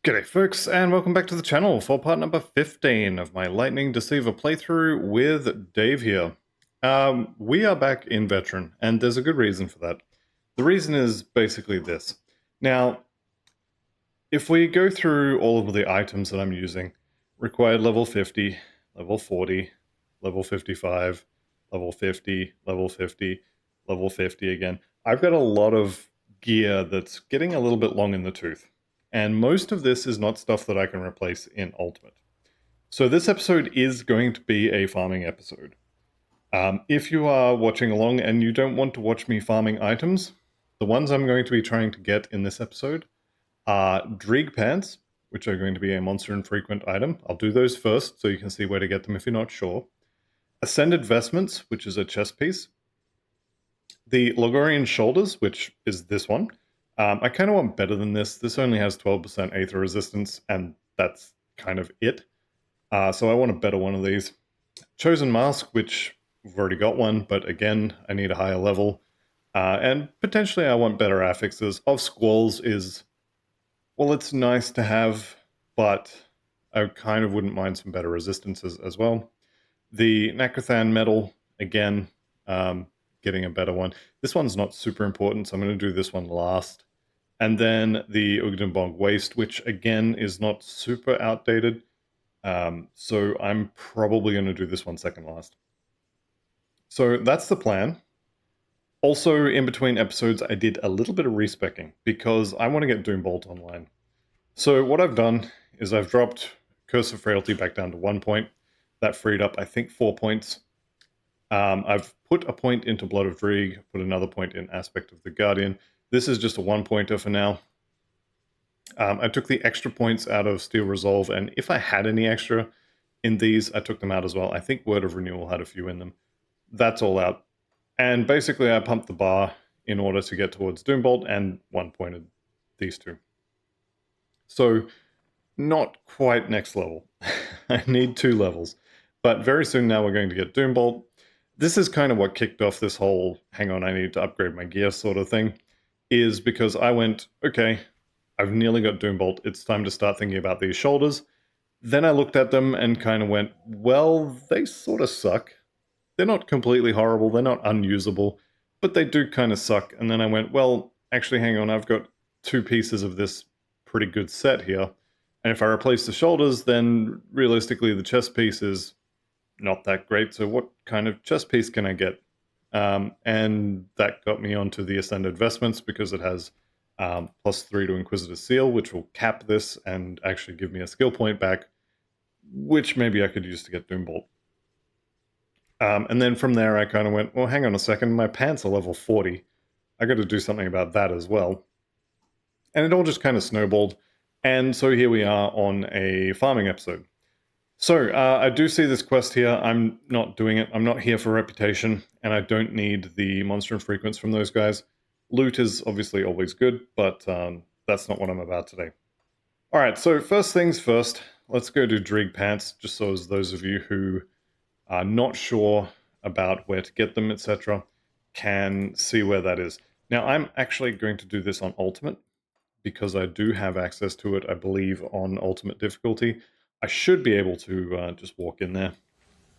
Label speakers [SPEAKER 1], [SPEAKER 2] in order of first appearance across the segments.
[SPEAKER 1] G'day folks, and welcome back to the channel for part number 15 of my Lightning Deceiver playthrough with Dave here. We are back in Veteran, and there's a good reason for that. The reason is basically this. Now, if we go through all of the items that I'm using, required level 50, level 40, level 55, level 50, level 50, level 50 again, I've got a lot of gear that's getting a little bit long in the tooth. And most of this is not stuff that I can replace in Ultimate. So this episode is going to be a farming episode. If you are watching along and you don't want to watch me farming items, the ones I'm going to be trying to get in this episode are Dreig Pants, which are going to be a monster infrequent item. I'll do those first so you can see where to get them if you're not sure. Ascended Vestments, which is a chest piece. The Logorian Shoulders, which is this one. I kind of want better than this. This only has 12% Aether resistance, and that's kind of it. So I want a better one of these. Chosen Mask, which we've already got one, but again, I need a higher level. And potentially I want better affixes. Of Squalls is, well, it's nice to have, but I kind of wouldn't mind some better resistances as well. The Nakothan Metal, again, getting a better one. This one's not super important, so I'm going to do this one last. And then the Ugdenbog Waste, which again is not super outdated. So I'm probably going to do this one second last. So that's the plan. Also, in between episodes, I did a little bit of respecking because I want to get Doombolt online. So what I've done is I've dropped Curse of Frailty back down to 1 point. That freed up, I think, 4 points. I've put a point into Blood of Dreig, put another point in Aspect of the Guardian. This is just a 1-pointer for now. I took the extra points out of Steel Resolve, and if I had any extra in these, I took them out as well. I think Word of Renewal had a few in them. That's all out. And basically, I pumped the bar in order to get towards Doombolt and 1-pointed these two. So, not quite next level. I need 2 levels. But very soon now we're going to get Doombolt. This is kind of what kicked off this whole, hang on, I need to upgrade my gear sort of thing, is because I went, okay, I've nearly got Doombolt. It's time to start thinking about these shoulders. Then I looked at them and kind of went, well, they sort of suck. They're not completely horrible. They're not unusable, but they do kind of suck. And then I went, well, actually, hang on. I've got 2 pieces of this pretty good set here. And if I replace the shoulders, then realistically, the chest piece is not that great. So what kind of chest piece can I get? And that got me onto the Ascended Vestments because it has +3 to Inquisitor's Seal, which will cap this and actually give me a skill point back, which maybe I could use to get Doombolt. And then from there, I kind of went, well, hang on a second, my pants are level 40. I got to do something about that as well. And it all just kind of snowballed. And so here we are on a farming episode. So I do see this quest here. I'm not doing it. I'm not here for reputation, and I don't need the monster infrequents from those guys. Loot is obviously always good, but that's not what I'm about today. All right, so first things first, let's go to Dreig Pants, just so as those of you who are not sure about where to get them, etc., can see where that is. Now, I'm actually going to do this on Ultimate, because I do have access to it, I believe, on Ultimate difficulty. I should be able to just walk in there.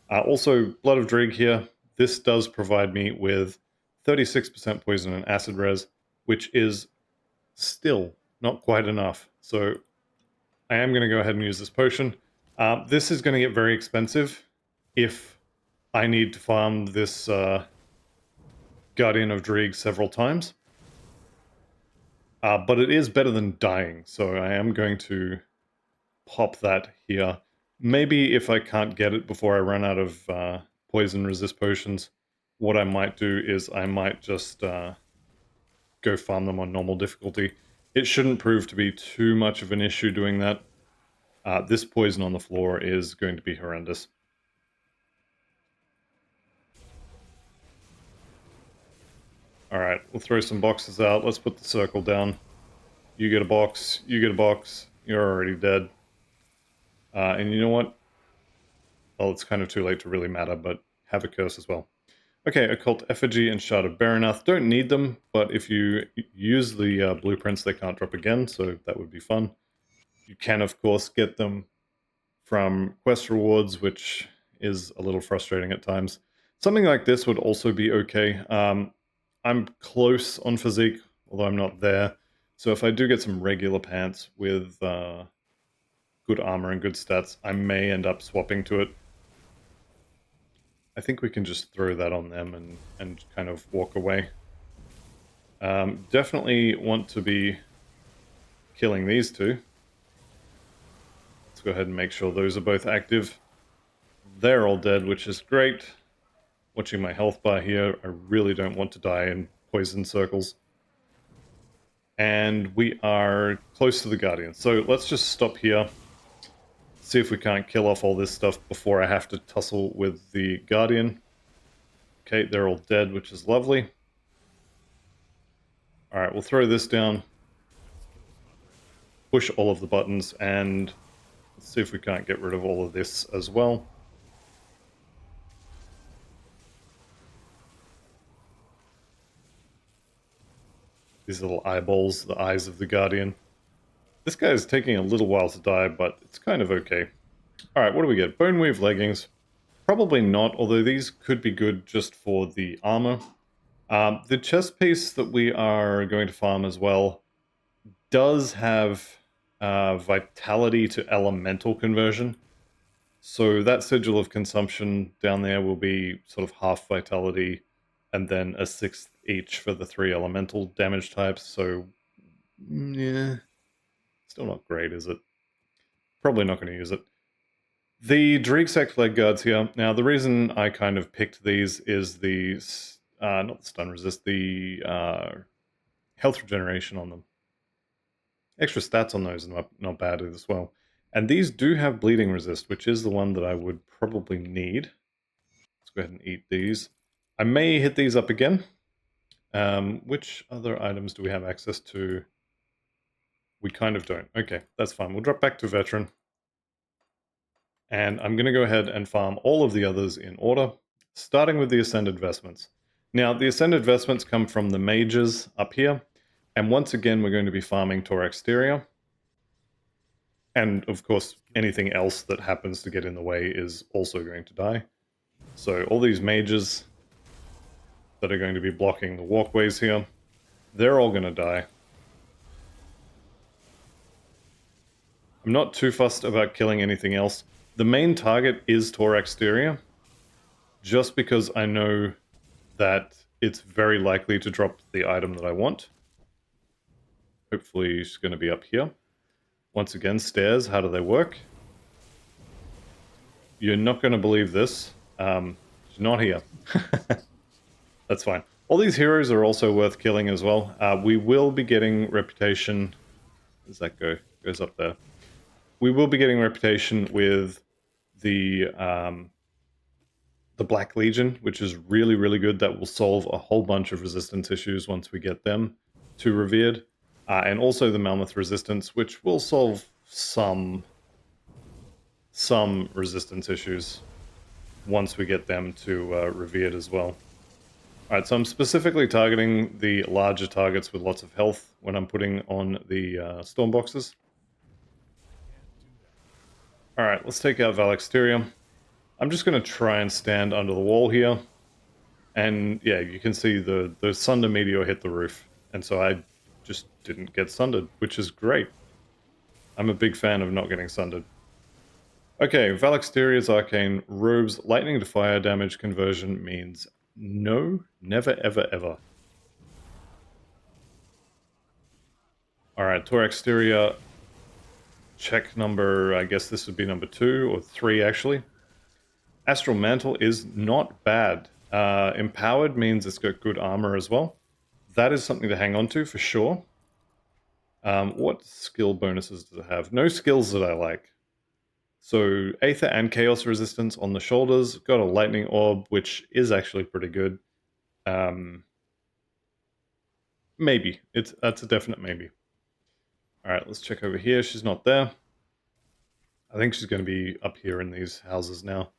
[SPEAKER 1] Also, Blood of Dreig here. This does provide me with 36% poison and acid res, which is still not quite enough. So I am going to go ahead and use this potion. This is going to get very expensive if I need to farm this Guardian of Dreig several times. But it is better than dying, so I am going to pop that here. Maybe if I can't get it before I run out of poison resist potions, what I might do is I might just go farm them on normal difficulty. It shouldn't prove to be too much of an issue doing that. This poison on the floor is going to be horrendous. Alright, we'll throw some boxes out. Let's put the circle down. You get a box, you get a box, you're already dead. And you know what? Well, it's kind of too late to really matter, but have a curse as well. Okay, Occult Effigy and Shard of Baranath. Don't need them, but if you use the blueprints, they can't drop again, so that would be fun. You can, of course, get them from quest rewards, which is a little frustrating at times. Something like this would also be okay. I'm close on physique, although I'm not there. So if I do get some regular pants with good armor and good stats, I may end up swapping to it. I think we can just throw that on them and kind of walk away. Definitely want to be killing these two. Let's go ahead and make sure those are both active. They're all dead, which is great. Watching my health bar here, I really don't want to die in poison circles. And we are close to the Guardian. So let's just stop here. See if we can't kill off all this stuff before I have to tussle with the Guardian. Okay, they're all dead, which is lovely. Alright, we'll throw this down. Push all of the buttons, and let's see if we can't get rid of all of this as well. These little eyeballs, the eyes of the Guardian. This guy is taking a little while to die, but it's kind of okay. Alright, what do we get? Boneweave leggings. Probably not, although these could be good just for the armor. The chest piece that we are going to farm as well does have vitality to elemental conversion. So that sigil of consumption down there will be sort of half vitality and then a sixth each for the 3 elemental damage types. So, yeah, still not great, is it? Probably not going to use it. The Dreeksect leg guards here. Now, the reason I kind of picked these is the, not the stun resist, the health regeneration on them. Extra stats on those are not bad as well. And these do have bleeding resist, which is the one that I would probably need. Let's go ahead and eat these. I may hit these up again. Which other items do we have access to? We kind of don't. Okay, that's fine. We'll drop back to Veteran. And I'm going to go ahead and farm all of the others in order, starting with the Ascended Vestments. Now, the Ascended Vestments come from the mages up here. And once again, we're going to be farming Tor Exterior. And, of course, anything else that happens to get in the way is also going to die. So all these mages that are going to be blocking the walkways here, they're all going to die. I'm not too fussed about killing anything else. The main target is Tor Exterior, just because I know that it's very likely to drop the item that I want. Hopefully she's going to be up here. Once again, stairs, how do they work? You're not going to believe this. She's not here. That's fine. All these heroes are also worth killing as well. We will be getting reputation. Where does that go? Goes up there. We will be getting reputation with the Black Legion, which is really, really good. That will solve a whole bunch of resistance issues once we get them to Revered. And also the Mammoth Resistance, which will solve some resistance issues once we get them to Revered as well. Alright, so I'm specifically targeting the larger targets with lots of health when I'm putting on the storm boxes. Alright, let's take out Valexterium. I'm just going to try and stand under the wall here. And yeah, you can see the Sunder Meteor hit the roof. And so I just didn't get sundered, which is great. I'm a big fan of not getting sundered. Okay, Valexteria's Arcane Robes Lightning to Fire damage conversion means no, never, ever, ever. Alright, Tor Exterior, check number, I guess this would be number 2 or 3 actually. Astral Mantle is not bad. Empowered means it's got good armor as well. That is something to hang on to for sure. What skill bonuses does it have? No skills that I like. So Aether and Chaos Resistance on the shoulders. Got a Lightning Orb, which is actually pretty good. Maybe. That's a definite maybe. Alright, let's check over here. She's not there. I think she's going to be up here in these houses now.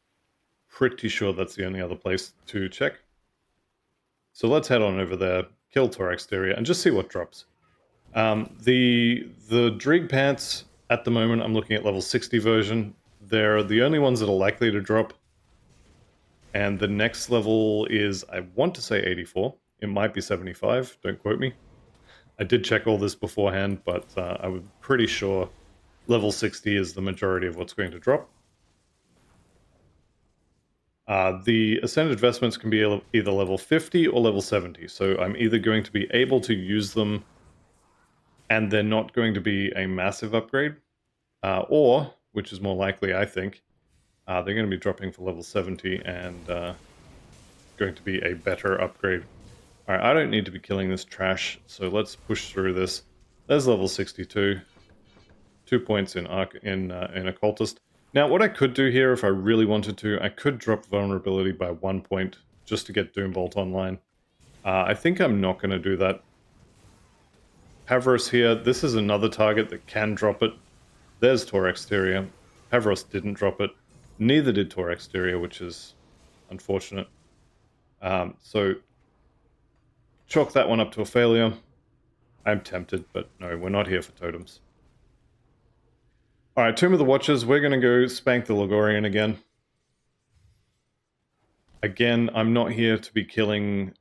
[SPEAKER 1] Pretty sure that's the only other place to check. So let's head on over there, kill Tor Exterior, and just see what drops. The Dreeg Pants At the moment, I'm looking at level 60 version. They're the only ones that are likely to drop. And the next level is, I want to say 84. It might be 75, don't quote me. I did check all this beforehand, but I was pretty sure level 60 is the majority of what's going to drop. The Ascended Vestments can be either level 50 or level 70, so I'm either going to be able to use them and they're not going to be a massive upgrade, or, which is more likely, I think, they're going to be dropping for level 70 and going to be a better upgrade. Alright, I don't need to be killing this trash, so let's push through this. There's level 62. 2 points in Occultist. Now, what I could do here, if I really wanted to, I could drop Vulnerability by 1 point, just to get Doombolt online. I think I'm not going to do that. Pavros here, this is another target that can drop it. There's Tor Exterior. Pavros didn't drop it. Neither did Tor Exterior, which is unfortunate. So, chalk that one up to a failure. I'm tempted, but no, we're not here for totems. Alright, Tomb of the Watchers, we're going to go spank the Logorian again. Again, I'm not here to be killing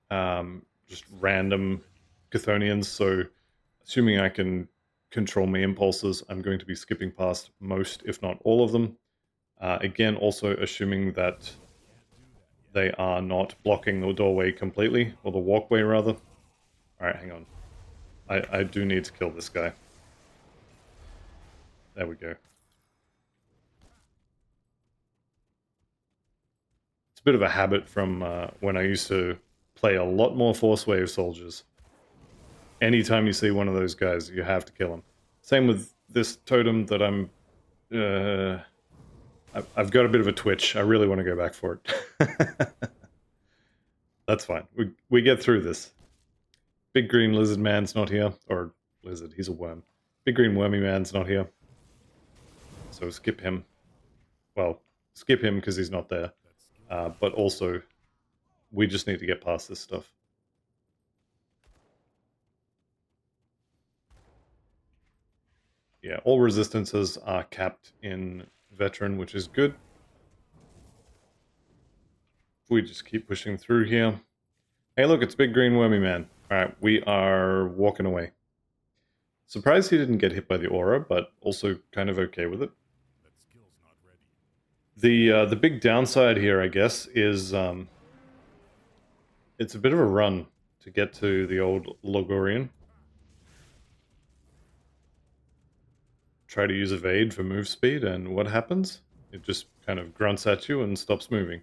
[SPEAKER 1] just random Chthonians, so assuming I can control my impulses, I'm going to be skipping past most, if not all of them. Again, also assuming that they are not blocking the doorway completely, or the walkway rather. Alright, hang on. I do need to kill this guy. There we go. It's a bit of a habit from when I used to play a lot more Force Wave soldiers. Anytime you see one of those guys, you have to kill him. Same with this totem that I'm... I've got a bit of a twitch. I really want to go back for it. That's fine. We get through this. Big green lizard man's not here. Or lizard, he's a worm. Big green wormy man's not here. So skip him. Well, skip him because he's not there. But also, we just need to get past this stuff. Yeah, all resistances are capped in Veteran, which is good. We just keep pushing through here. Hey look, it's Big Green Wormy Man. Alright, we are walking away. Surprised he didn't get hit by the aura, but also kind of okay with it. The big downside here, I guess, is it's a bit of a run to get to the old Logorian. Try to use Evade for move speed, and what happens? It just kind of grunts at you and stops moving.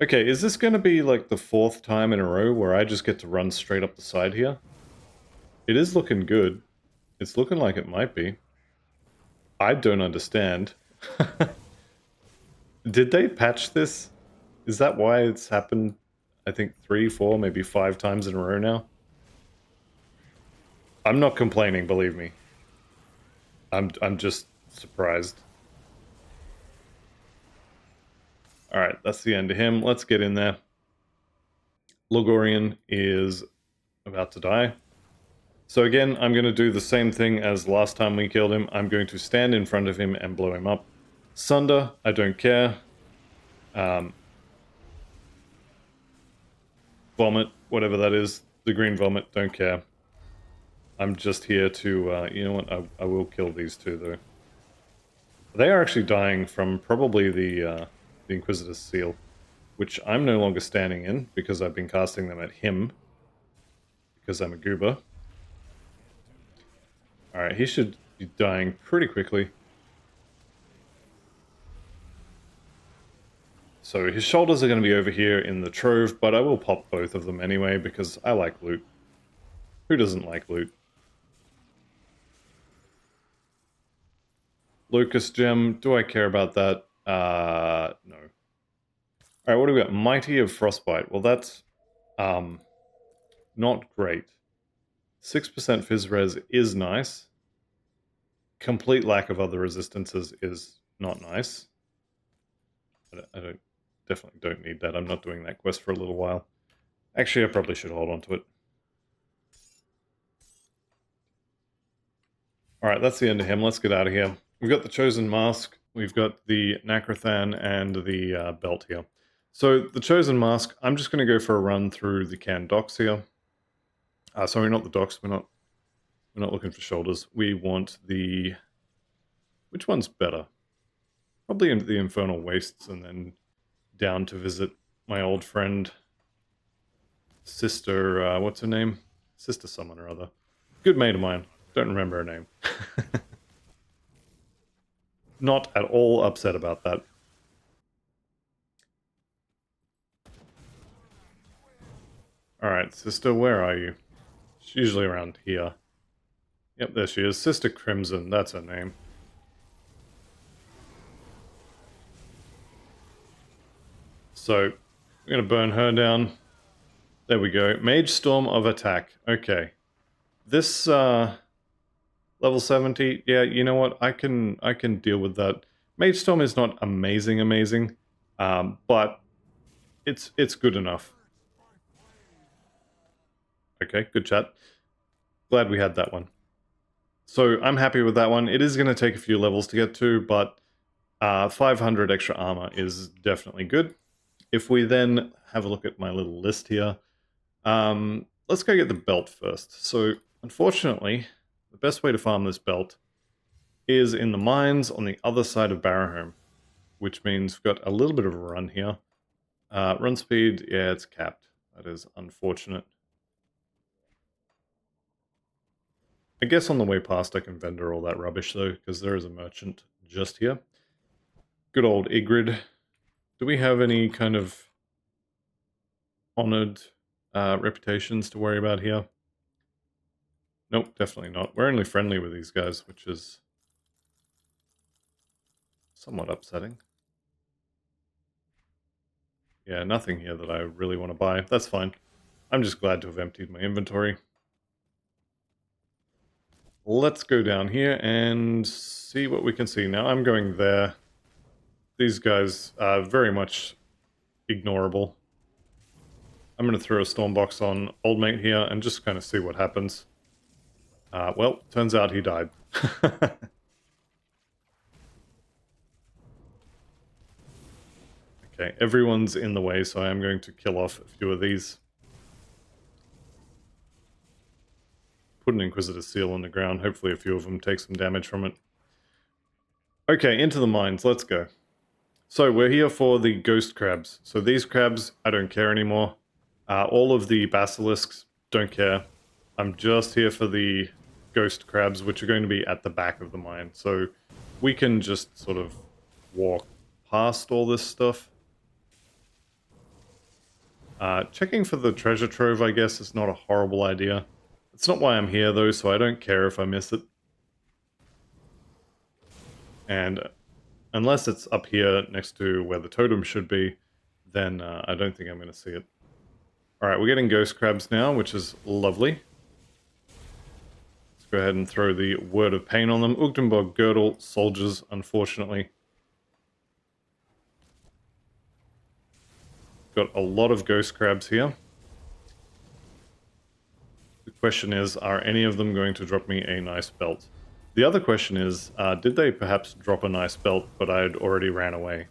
[SPEAKER 1] Okay, is this going to be like the 4th time in a row where I just get to run straight up the side here? It is looking good. It's looking like it might be. I don't understand. Did they patch this? Is that why it's happened, I think 3, 4, maybe 5 times in a row now? I'm not complaining, believe me. I'm just surprised. Alright, that's the end of him. Let's get in there. Logorian is about to die. So again, I'm going to do the same thing as last time we killed him. I'm going to stand in front of him and blow him up. Sunder, I don't care. Vomit, whatever that is. The green vomit, don't care. I'm just here to, you know what, I will kill these two though. They are actually dying from probably the Inquisitor's Seal, which I'm no longer standing in because I've been casting them at him because I'm a goober. Alright, he should be dying pretty quickly. So his shoulders are going to be over here in the Trove, but I will pop both of them anyway because I like loot. Who doesn't like loot? Lucas Gem, do I care about that? No. Alright, what do we got? Mighty of Frostbite. Well, that's not great. 6% Fizz Res is nice. Complete lack of other resistances is not nice. I definitely don't need that. I'm not doing that quest for a little while. Actually, I probably should hold on to it. Alright, that's the end of him. Let's get out of here. We've got the Chosen Mask, we've got the Nacrothan, and the belt here. So, the Chosen Mask, I'm just going to go for a run through the canned docks here. Sorry, not the docks, we're not looking for shoulders. We want the... Which one's better? Probably into the Infernal Wastes and then down to visit my old friend, Sister, what's her name? Sister someone or other. Good mate of mine. Don't remember her name. Not at all upset about that. Alright, Sister, where are you? She's usually around here. Yep, there she is. Sister Crimson, that's her name. So, we're going to burn her down. There we go. Mage Storm of Attack. Okay. This, level 70, yeah, you know what? I can deal with that. Mage Storm is not amazing, but it's good enough. Okay, good chat. Glad we had that one. So I'm happy with that one. It is going to take a few levels to get to, but 500 extra armor is definitely good. If we then have a look at my little list here, let's go get the belt first. So unfortunately, the best way to farm this belt is in the mines on the other side of Barrowhome, which means we've got a little bit of a run here. Run speed, yeah, it's capped. That is unfortunate. I guess on the way past I can vendor all that rubbish though, because there is a merchant just here. Good old Ygritte. Do we have any kind of honored reputations to worry about here? Nope, definitely not. We're only friendly with these guys, which is somewhat upsetting. Yeah, nothing here that I really want to buy. That's fine. I'm just glad to have emptied my inventory. Let's go down here and see what we can see. Now, I'm going there. These guys are very much ignorable. I'm going to throw a Stormbox on Old Mate here and just kind of see what happens. Well, turns out he died. Okay, everyone's in the way, so I am going to kill off a few of these. Put an Inquisitor Seal on the ground. Hopefully a few of them take some damage from it. Okay, into the mines. Let's go. So we're here for the Ghost Crabs. So these crabs, I don't care anymore. All of the Basilisks, don't care. I'm just here for the Ghost Crabs, which are going to be at the back of the mine. So we can just sort of walk past all this stuff. Checking for the treasure trove, I guess, is not a horrible idea. It's not why I'm here, though, so I don't care if I miss it. And unless it's up here next to where the totem should be, then I don't think I'm going to see it. Alright, we're getting ghost crabs now, which is lovely. Let's go ahead and throw the Word of Pain on them. Ugdenborg Girdle, soldiers, unfortunately. Got a lot of ghost crabs here. The question is, are any of them going to drop me a nice belt? The other question is, did they perhaps drop a nice belt, but I had already ran away?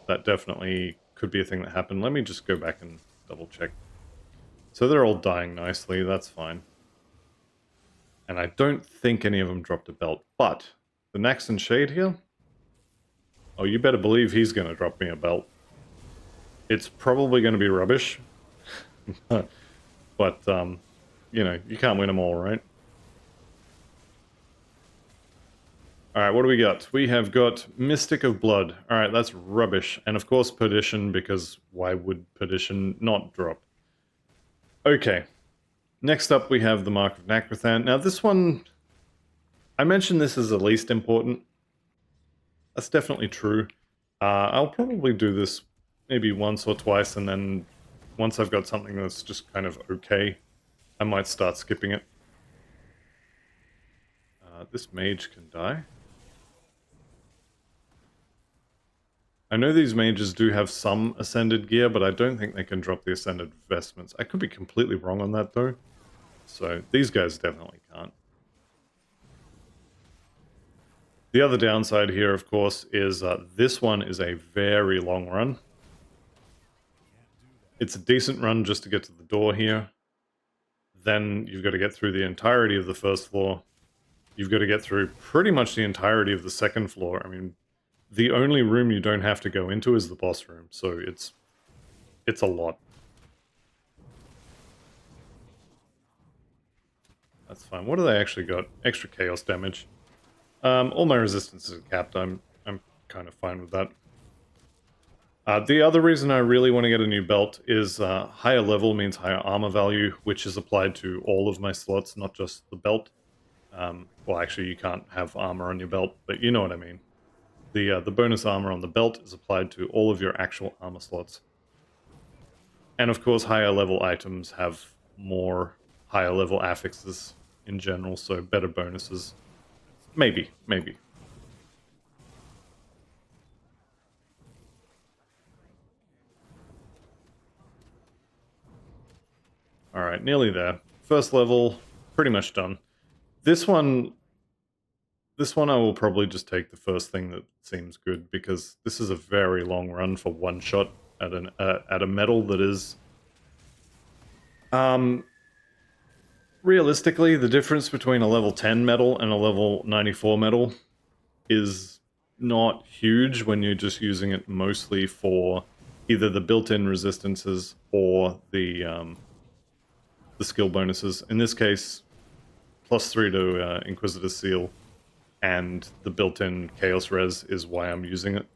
[SPEAKER 1] That definitely could be a thing that happened. Let me just go back and double check. So they're all dying nicely, that's fine. And I don't think any of them dropped a belt, but the Naxxon Shade here? Oh, you better believe he's going to drop me a belt. It's probably going to be rubbish. But, you know, you can't win them all, right? Alright, what do we got? We have got Mystic of Blood. Alright, that's rubbish. And of course Perdition, because why would Perdition not drop? Okay. Next up we have the Mark of Nacrothan. Now this one, I mentioned this as the least important. That's definitely true. I'll probably do this maybe once or twice, and then once I've got something that's just kind of okay, I might start skipping it. This mage can die. I know these mages do have some Ascended gear, but I don't think they can drop the Ascended vestments. I could be completely wrong on that, though. So, these guys definitely can't. The other downside here, of course, is this one is a very long run. It's a decent run just to get to the door here. Then you've got to get through the entirety of the first floor. You've got to get through pretty much the entirety of the second floor. I mean, the only room you don't have to go into is the boss room, so it's a lot. That's fine. What do they actually got? Extra chaos damage. All my resistances are capped. I'm kind of fine with that. The other reason I really want to get a new belt is higher level means higher armor value, which is applied to all of my slots, not just the belt. Well, actually, you can't have armor on your belt, but you know what I mean. The bonus armor on the belt is applied to all of your actual armor slots. And of course, higher level items have more higher level affixes in general, so better bonuses. Maybe. Alright, nearly there. First level, pretty much done. This one I will probably just take the first thing that seems good, because this is a very long run for one shot at a metal that is... realistically, the difference between a level 10 metal and a level 94 metal is not huge when you're just using it mostly for either the built-in resistances or the skill bonuses. In this case, +3 to Inquisitor's Seal and the built-in Chaos Res is why I'm using it.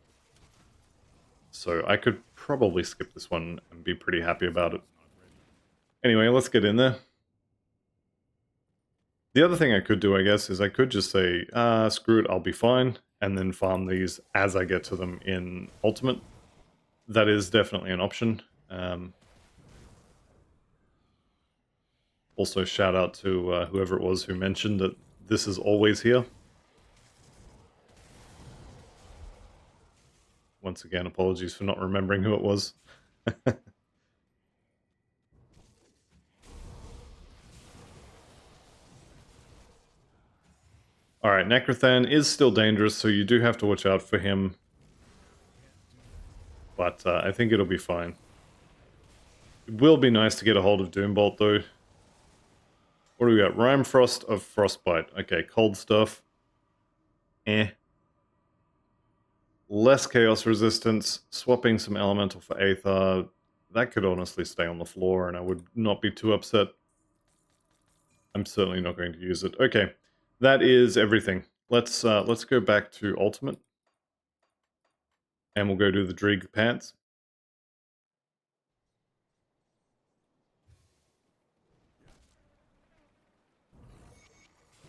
[SPEAKER 1] So I could probably skip this one and be pretty happy about it. Anyway, let's get in there. The other thing I could do, I guess, is I could just say, screw it, I'll be fine, and then farm these as I get to them in Ultimate. That is definitely an option. Also, shout out to whoever it was who mentioned that this is always here. Once again, apologies for not remembering who it was. Alright, Necrothan is still dangerous, so you do have to watch out for him. But I think it'll be fine. It will be nice to get a hold of Doombolt, though. What do we got? Rime Frost of Frostbite. Okay, cold stuff. Less chaos resistance. Swapping some elemental for Aether. That could honestly stay on the floor, and I would not be too upset. I'm certainly not going to use it. Okay, that is everything. Let's go back to Ultimate. And we'll go do the Drieg Pants.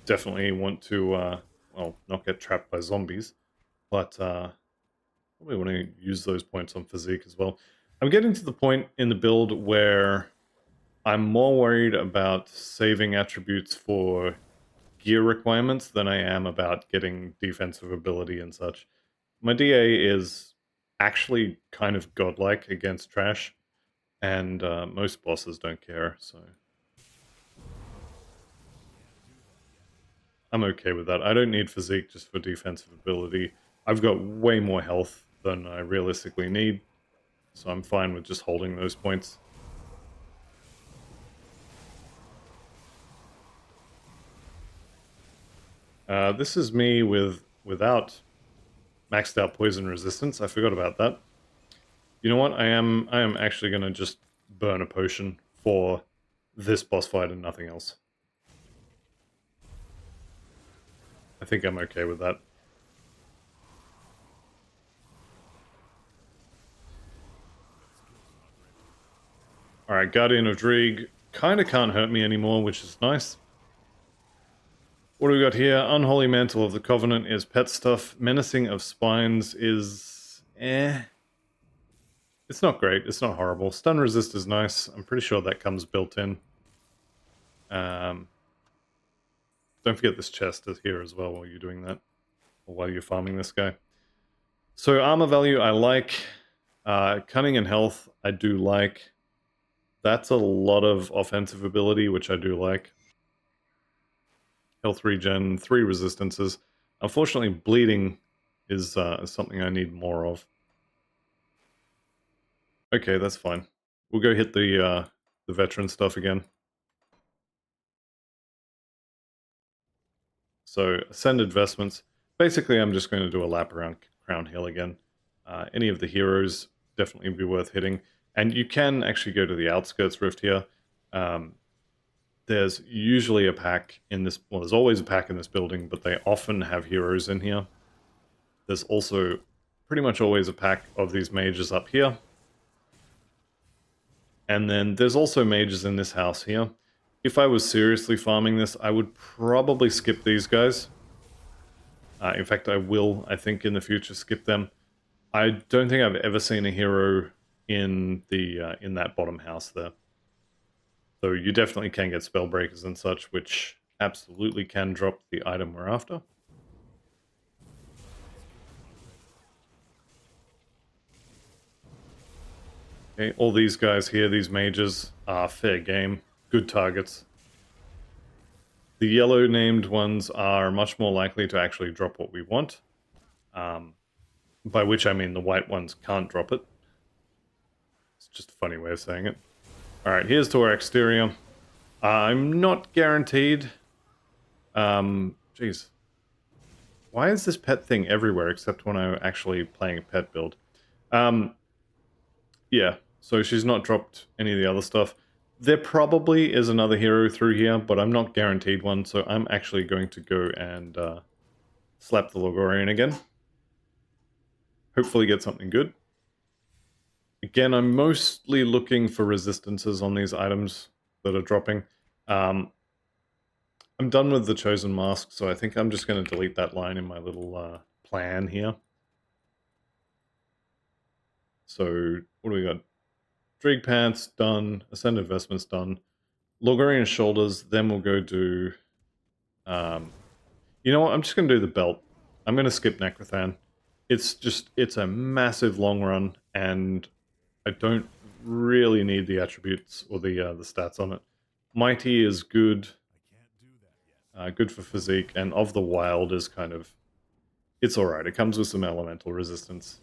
[SPEAKER 1] Definitely want to, well, not get trapped by zombies. But probably want to use those points on Physique as well. I'm getting to the point in the build where I'm more worried about saving attributes for gear requirements than I am about getting defensive ability and such. My DA is actually kind of godlike against trash, and most bosses don't care, so I'm okay with that. I don't need Physique just for defensive ability. I've got way more health than I realistically need, so I'm fine with just holding those points. This is me without maxed out poison resistance. I forgot about that. You know what? I am actually going to just burn a potion for this boss fight and nothing else. I think I'm okay with that. Alright, Guardian of Drieg kind of can't hurt me anymore, which is nice. What do we got here? Unholy Mantle of the Covenant is pet stuff. Menacing of Spines is... It's not great. It's not horrible. Stun Resist is nice. I'm pretty sure that comes built in. Don't forget this chest is here as well while you're doing that. Or while you're farming this guy. So armor value I like. Cunning and health I do like. That's a lot of offensive ability, which I do like. Health regen, 3 resistances. Unfortunately, bleeding is something I need more of. Okay, that's fine. We'll go hit the veteran stuff again. So, ascended vestments. Basically, I'm just going to do a lap around Crown Hill again. Any of the heroes definitely be worth hitting. And you can actually go to the outskirts rift here. Um, there's usually a pack in this, well, there's always a pack in this building, but they often have heroes in here. There's also pretty much always a pack of these mages up here. And then there's also mages in this house here. If I was seriously farming this, I would probably skip these guys. In fact, I will, I think, in the future skip them. I don't think I've ever seen a hero in that bottom house there. So you definitely can get spell breakers and such, which absolutely can drop the item we're after. Okay, all these guys here, these mages, are fair game. Good targets. The yellow named ones are much more likely to actually drop what we want. By which I mean the white ones can't drop it. It's just a funny way of saying it. Alright, here's to our exterior. I'm not guaranteed. Jeez. Why is this pet thing everywhere except when I'm actually playing a pet build? Yeah, so she's not dropped any of the other stuff. There probably is another hero through here, but I'm not guaranteed one, so I'm actually going to go and slap the Logorian again. Hopefully get something good. Again, I'm mostly looking for resistances on these items that are dropping. I'm done with the Chosen Mask, so I think I'm just going to delete that line in my little plan here. So, what do we got? Drig Pants, done. Ascended Vestments, done. Logorian Shoulders, then we'll go do... you know what? I'm just going to do the belt. I'm going to skip Necrothan. It's a massive long run, and I don't really need the attributes or the stats on it. Mighty is good. Good for physique, and Of the Wild is kind of... It's alright. It comes with some elemental resistance.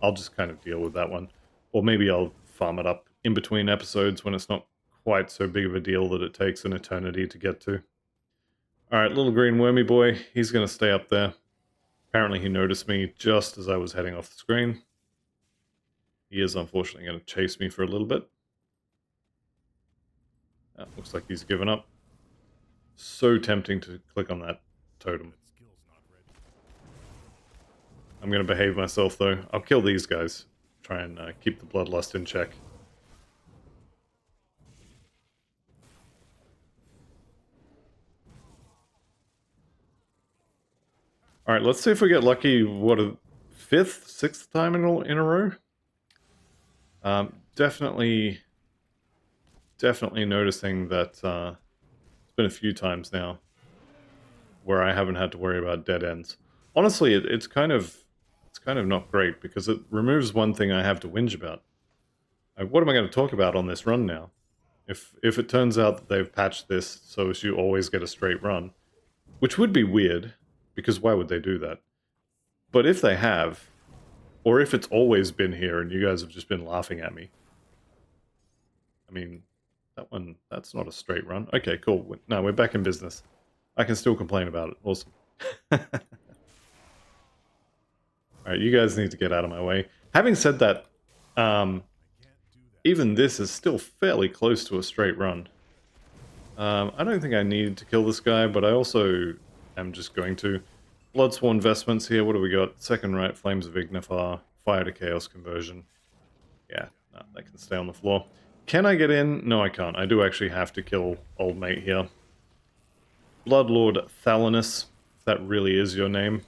[SPEAKER 1] I'll just kind of deal with that one. Or maybe I'll farm it up in between episodes when it's not quite so big of a deal that it takes an eternity to get to. Alright, little green wormy boy. He's going to stay up there. Apparently he noticed me just as I was heading off the screen. He is unfortunately going to chase me for a little bit. Looks like he's given up. So tempting to click on that totem. I'm going to behave myself though. I'll kill these guys. Try and keep the bloodlust in check. Alright, let's see if we get lucky, what, a fifth, sixth time in a row? Definitely noticing that it's been a few times now where I haven't had to worry about dead ends. Honestly, it's kind of not great because it removes one thing I have to whinge about. Like, what am I going to talk about on this run now? If it turns out that they've patched this so as you always get a straight run, which would be weird, because why would they do that? But if they have, or if it's always been here and you guys have just been laughing at me, I mean, that's not a straight run. Okay, cool. No, we're back in business. I can still complain about it. Awesome. Alright, you guys need to get out of my way. Having said that, even this is still fairly close to a straight run. I don't think I need to kill this guy, but I also am just going to. Bloodsworn Vestments here, what do we got? Second right, Flames of Ignifar, Fire to Chaos Conversion. Yeah, no, that can stay on the floor. Can I get in? No, I can't. I do actually have to kill old mate here. Bloodlord Thalanus, if that really is your name.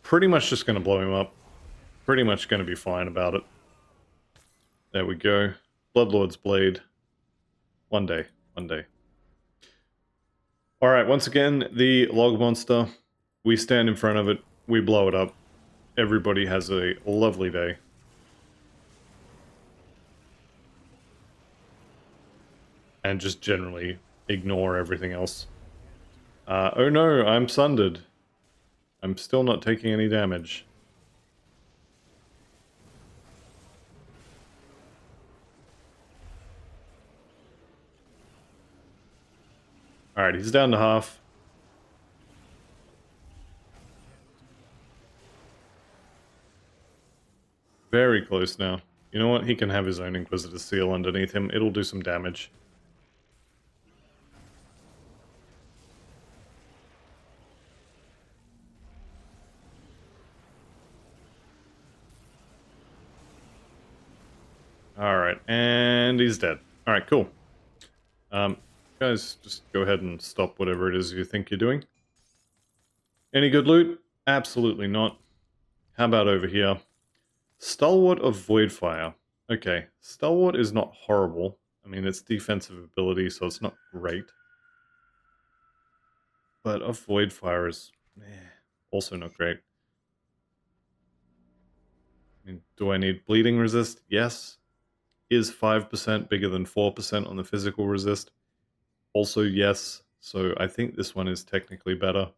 [SPEAKER 1] Pretty much just going to blow him up. Pretty much going to be fine about it. There we go. Bloodlord's Blade. One day. One day. Alright, once again, the log monster. We stand in front of it. We blow it up. Everybody has a lovely day. And just generally ignore everything else. Oh no, I'm sundered. I'm still not taking any damage. Alright, he's down to half. Very close now. You know what? He can have his own Inquisitor Seal underneath him. It'll do some damage. Alright, and he's dead. Alright, cool. Guys, just go ahead and stop whatever it is you think you're doing. Any good loot? Absolutely not. How about over here? Stalwart of Voidfire. Okay, Stalwart is not horrible. I mean, it's defensive ability, so it's not great. But of Voidfire is also not great. I mean, do I need bleeding resist? Yes. Is 5% bigger than 4% on the physical resist? Also yes. So I think this one is technically better.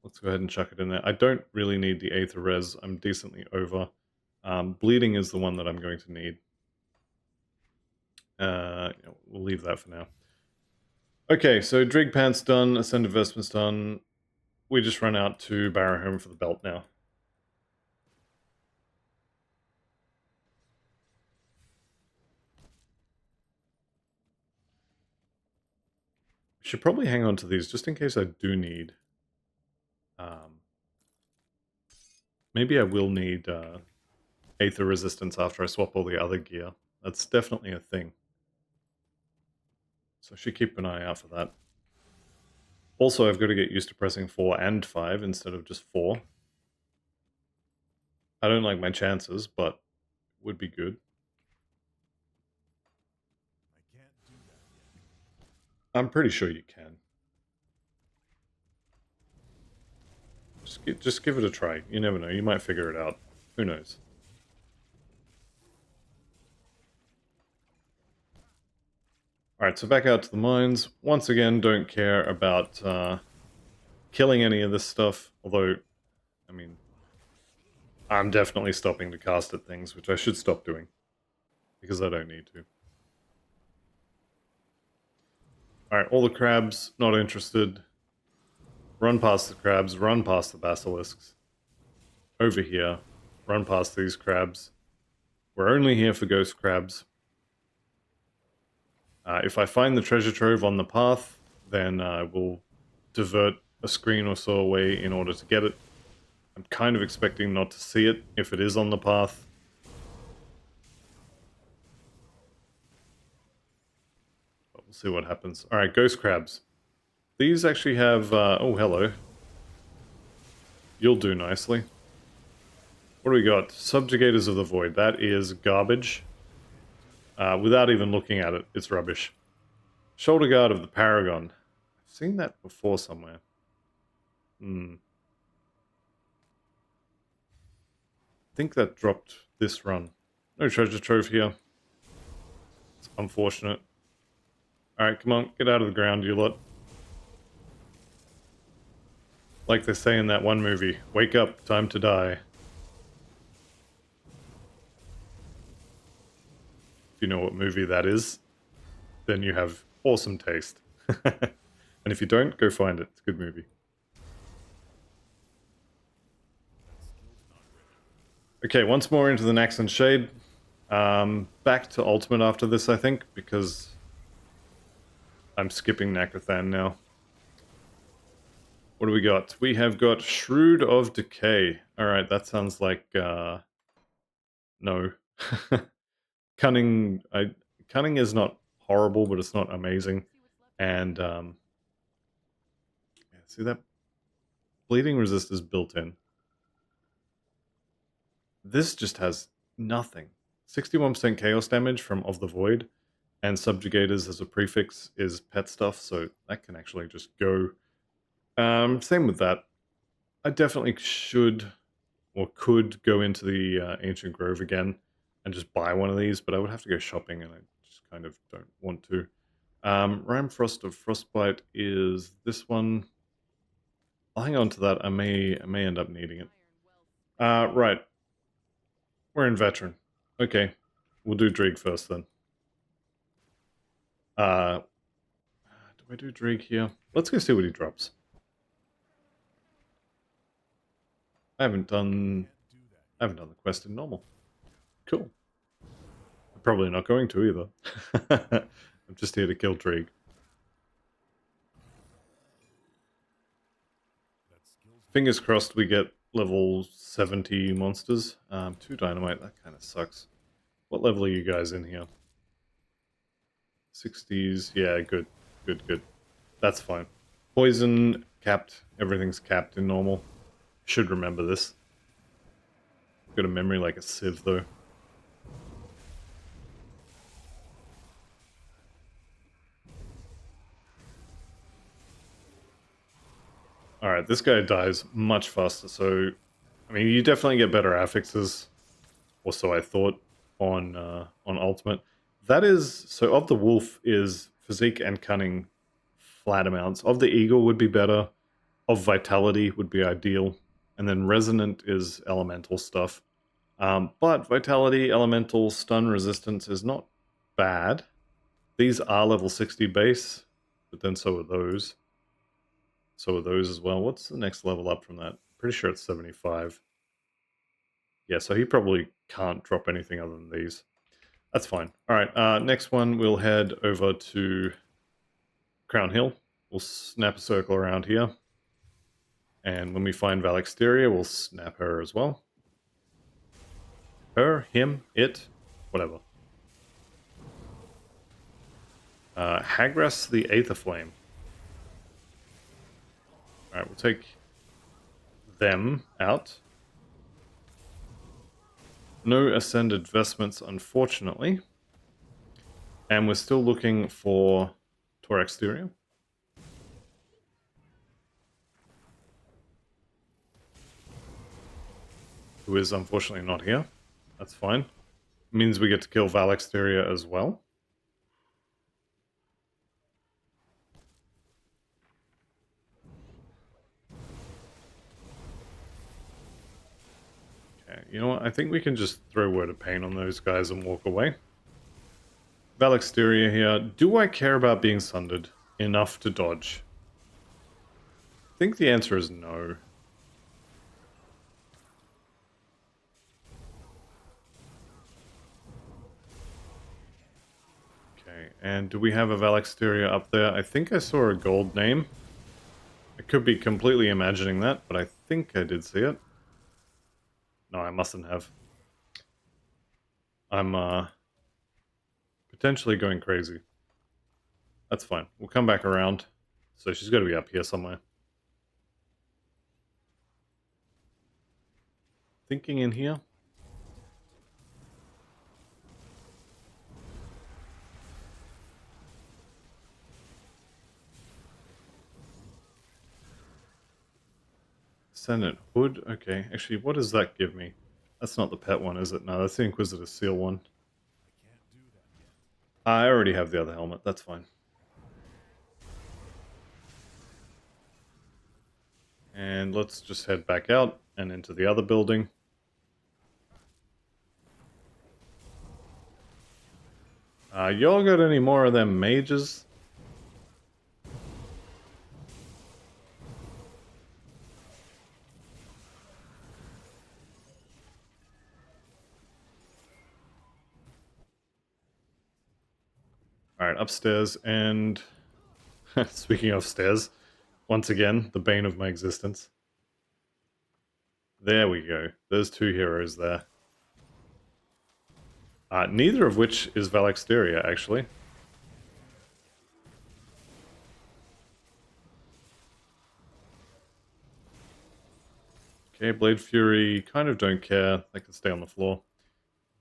[SPEAKER 1] Let's go ahead and chuck it in there. I don't really need the Aether Res. I'm decently over. Bleeding is the one that I'm going to need. We'll leave that for now. Okay, so Drig Pants done, Ascend Investments done. We just run out to Barrow Home for the belt now. Should probably hang on to these just in case I do need. Maybe I will need Aether Resistance after I swap all the other gear. That's definitely a thing. So I should keep an eye out for that. Also, I've got to get used to pressing 4 and 5 instead of just 4. I don't like my chances, but would be good. I'm pretty sure you can. Just give it a try. You never know. You might figure it out. Who knows? Alright, so back out to the mines. Once again, don't care about killing any of this stuff. Although, I mean, I'm definitely stopping to cast at things, which I should stop doing. Because I don't need to. Alright, all the crabs, not interested. Run past the crabs, run past the basilisks. Over here, run past these crabs. We're only here for ghost crabs. If I find the treasure trove on the path, then I will divert a screen or so away in order to get it. I'm kind of expecting not to see it if it is on the path. But we'll see what happens. Alright, ghost crabs. These actually have... oh, hello. You'll do nicely. What do we got? Subjugators of the Void. That is garbage. Without even looking at it, it's rubbish. Shoulder Guard of the Paragon. I've seen that before somewhere. I think that dropped this run. No treasure trove here. It's unfortunate. Alright, come on, get out of the ground, you lot. Like they say in that one movie, wake up, time to die. If you know what movie that is, then you have awesome taste. And if you don't, go find it. It's a good movie. Okay, once more into the Naxxon Shade. Back to Ultimate after this, I think, because I'm skipping Nakathan now. What do we got? We have got Shrewd of Decay. Alright, that sounds like, no. Cunning, Cunning is not horrible, but it's not amazing. And, yeah, see that? Bleeding resist is built in. This just has nothing. 61% chaos damage from Of the Void, and Subjugators as a prefix is pet stuff, so that can actually just go. Same with that. I definitely should, or could, go into the Ancient Grove again and just buy one of these, but I would have to go shopping, and I just kind of don't want to. Ramfrost of Frostbite is this one. I'll hang on to that. I may end up needing it. Right. We're in Veteran. Okay. We'll do Dreeg first then. Do I do Dreeg here? Let's go see what he drops. I haven't done the quest in normal. Cool. I'm probably not going to either. I'm just here to kill Dreeg. Fingers crossed we get level 70 monsters. 2 dynamite, that kind of sucks. What level are you guys in here? 60s, yeah, good. Good. That's fine. Poison, capped, everything's capped in normal. Should remember this. Got a memory like a sieve, though. Alright, this guy dies much faster, so... I mean, you definitely get better affixes, or so I thought, on Ultimate. That is... So, of the Wolf is Physique and Cunning flat amounts. Of the Eagle would be better. Of Vitality would be ideal. And then Resonant is elemental stuff. But Vitality, Elemental, Stun Resistance is not bad. These are level 60 base, but then so are those. So are those as well. What's the next level up from that? Pretty sure it's 75. Yeah, so he probably can't drop anything other than these. That's fine. Alright, next one, we'll head over to Crown Hill. We'll snap a circle around here. And when we find Valexteria, we'll snap her as well. Her, him, it, whatever. Hagras the Aether Flame. Alright, we'll take them out. No Ascended Vestments, unfortunately. And we're still looking for Torexteria. Who is unfortunately not here. That's fine. Means we get to kill Valexteria as well. Okay, you know what? I think we can just throw Word of Pain on those guys and walk away. Valexteria here. Do I care about being sundered enough to dodge? I think the answer is no. Okay, and do we have a Valexteria up there? I think I saw a gold name. I could be completely imagining that, but I think I did see it. No, I mustn't have. I'm potentially going crazy. That's fine. We'll come back around. So she's got to be up here somewhere. Thinking in here. Senate Hood. Okay, actually, what does that give me? That's not the pet one, is it? No, that's the Inquisitor Seal one. I already have the other helmet. That's fine. And let's just head back out and into the other building. Y'all got any more of them mages? Alright, upstairs, and... speaking of stairs, once again, the bane of my existence. There we go. There's 2 heroes there. Neither of which is Valexteria, actually. Okay, Blade Fury, kind of don't care. They can stay on the floor.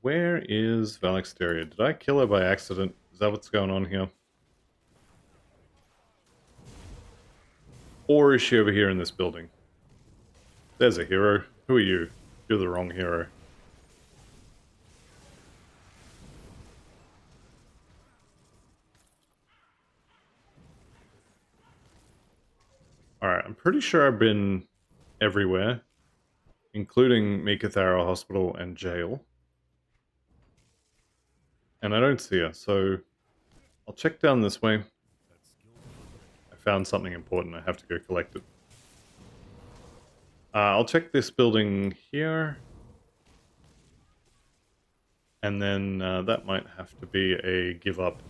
[SPEAKER 1] Where is Valexteria? Did I kill her by accident? Is that what's going on here? Or is she over here in this building? There's a hero. Who are you? You're the wrong hero. Alright, I'm pretty sure I've been everywhere, including Mikathara Hospital and jail. And I don't see her, so I'll check down this way. I found something important, I have to go collect it. I'll check this building here. And then that might have to be a give up.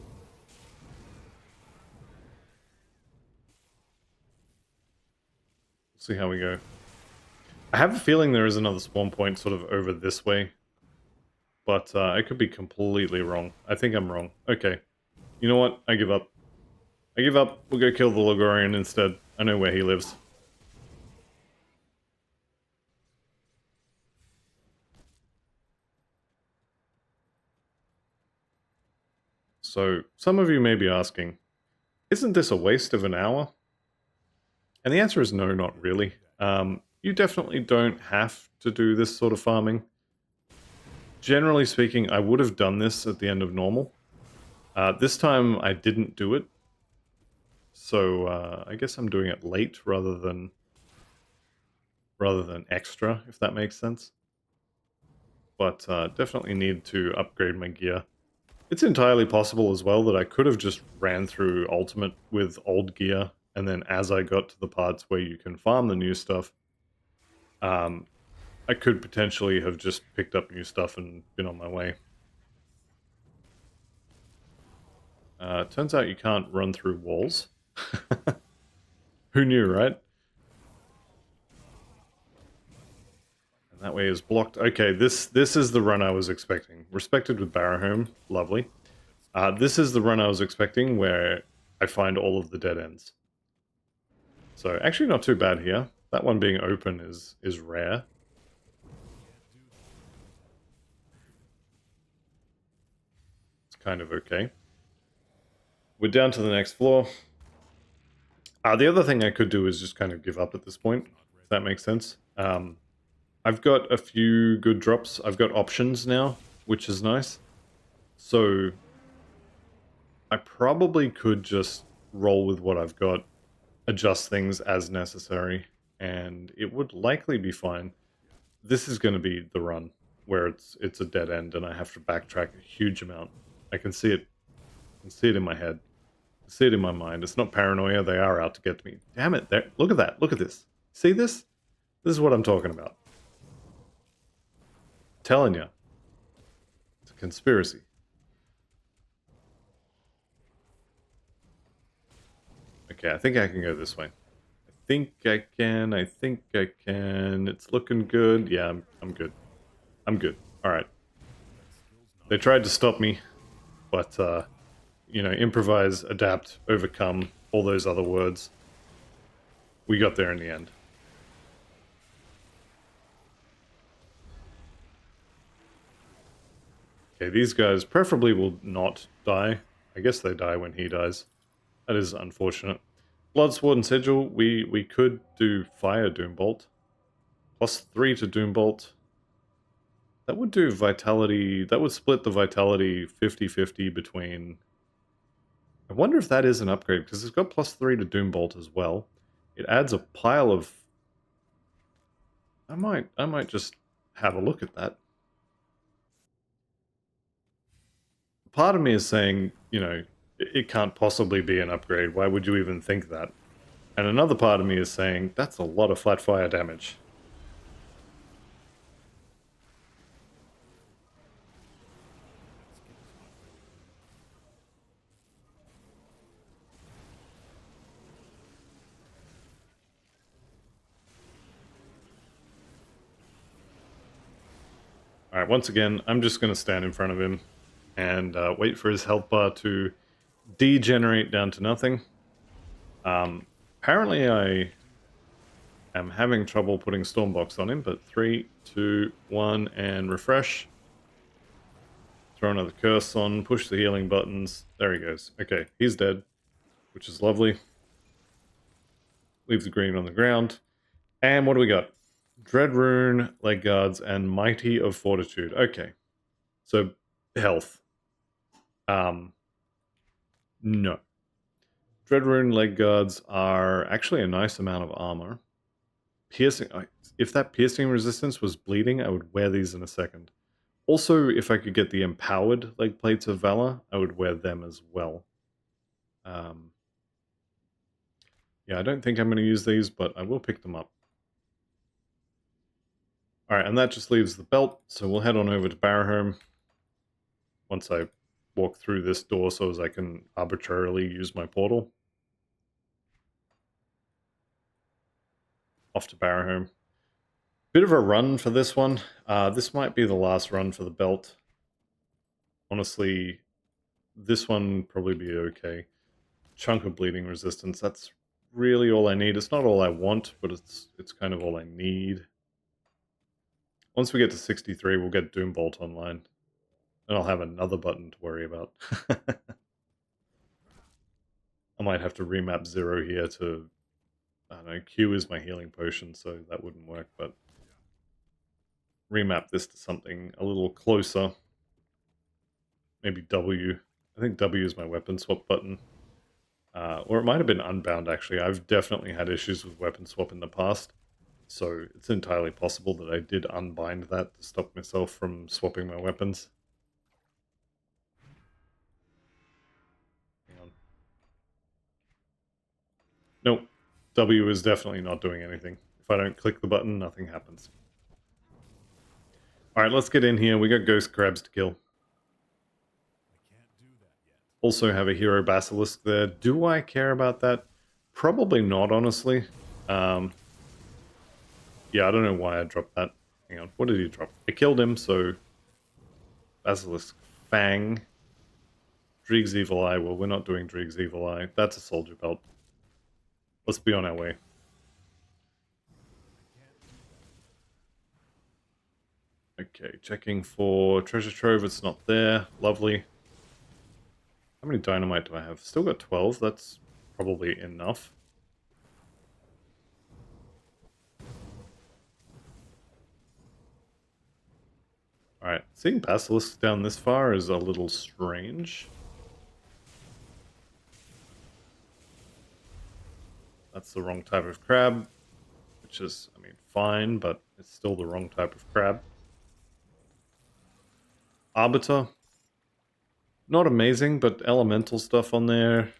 [SPEAKER 1] We'll see how we go. I have a feeling there is another spawn point sort of over this way. But I could be completely wrong. I think I'm wrong. Okay. You know what? I give up. I give up. We'll go kill the Logorian instead. I know where he lives. So, some of you may be asking, isn't this a waste of an hour? And the answer is no, not really. You definitely don't have to do this sort of farming. Generally speaking, I would have done this at the end of normal. This time I didn't do it. So I guess I'm doing it late rather than extra, if that makes sense. But definitely need to upgrade my gear. It's entirely possible as well that I could have just ran through Ultimate with old gear, and then as I got to the parts where you can farm the new stuff, I could potentially have just picked up new stuff and been on my way. Turns out you can't run through walls. Who knew, right? And that way is blocked. Okay, this is the run I was expecting. Respected with Barrowhome, lovely. This is the run I was expecting where I find all of the dead ends. So actually not too bad here. That one being open is rare. It's kind of okay. We're down to the next floor. The other thing I could do is just kind of give up at this point, if that makes sense. I've got a few good drops. I've got options now, which is nice. So I probably could just roll with what I've got, adjust things as necessary, and it would likely be fine. This is going to be the run where it's a dead end and I have to backtrack a huge amount. I can see it. I can see it in my head. I see it in my mind. It's not paranoia. They are out to get me. Damn it. There. Look at that. Look at this. See this? This is what I'm talking about. Telling you. It's a conspiracy. Okay, I think I can go this way. I think I can. I think I can. It's looking good. Yeah, I'm good. I'm good. Alright. They tried to stop me, but, you know, improvise, adapt, overcome, all those other words. We got there in the end. Okay, these guys preferably will not die. I guess they die when he dies. That is unfortunate. Bloodsword and Sigil, we could do Fire Doombolt. +3 to Doombolt. That would do Vitality... That would split the Vitality 50-50 between... I wonder if that is an upgrade, because it's got +3 to Doombolt as well. It adds a pile of... I might just have a look at that. Part of me is saying, you know, it can't possibly be an upgrade. Why would you even think that? And another part of me is saying, that's a lot of flat fire damage. Alright, once again, I'm just going to stand in front of him and wait for his health bar to degenerate down to nothing. Apparently I am having trouble putting Stormbox on him, but 3, 2, 1, and refresh. Throw another curse on, push the healing buttons. There he goes. Okay, he's dead, which is lovely. Leave the green on the ground. And what do we got? Dread Rune, Leg Guards, and Mighty of Fortitude. Okay. So, health. No. Dread Rune leg guards are actually a nice amount of armor. Piercing, if that piercing resistance was bleeding, I would wear these in a second. Also, if I could get the empowered leg plates of Valor, I would wear them as well. Yeah, I don't think I'm going to use these, but I will pick them up. Alright, and that just leaves the belt, so we'll head on over to Barrowhome once I walk through this door so as I can arbitrarily use my portal. Off to Barrowhome. Bit of a run for this one. This might be the last run for the belt. Honestly, this one probably be okay. Chunk of bleeding resistance, that's really all I need. It's not all I want, but it's kind of all I need. Once we get to 63, we'll get Doombolt online. And I'll have another button to worry about. I might have to remap 0 here to... I don't know, Q is my healing potion, so that wouldn't work, but... remap this to something a little closer. Maybe W. I think W is my weapon swap button. Or it might have been Unbound, actually. I've definitely had issues with weapon swap in the past. So it's entirely possible that I did unbind that to stop myself from swapping my weapons. Hang on. Nope. W is definitely not doing anything. If I don't click the button, nothing happens. Alright, let's get in here. We got ghost crabs to kill. Also have a hero basilisk there. Do I care about that? Probably not, honestly. Yeah, I don't know why I dropped that. Hang on, what did he drop? I killed him, so... Basilisk Fang. Dreeg's Evil Eye. Well, we're not doing Dreeg's Evil Eye. That's a soldier belt. Let's be on our way. Okay, checking for treasure trove. It's not there. Lovely. How many dynamite do I have? Still got 12. That's probably enough. Alright, seeing basilisks down this far is a little strange. That's the wrong type of crab, which is, I mean, fine, but it's still the wrong type of crab. Arbiter. Not amazing, but elemental stuff on there.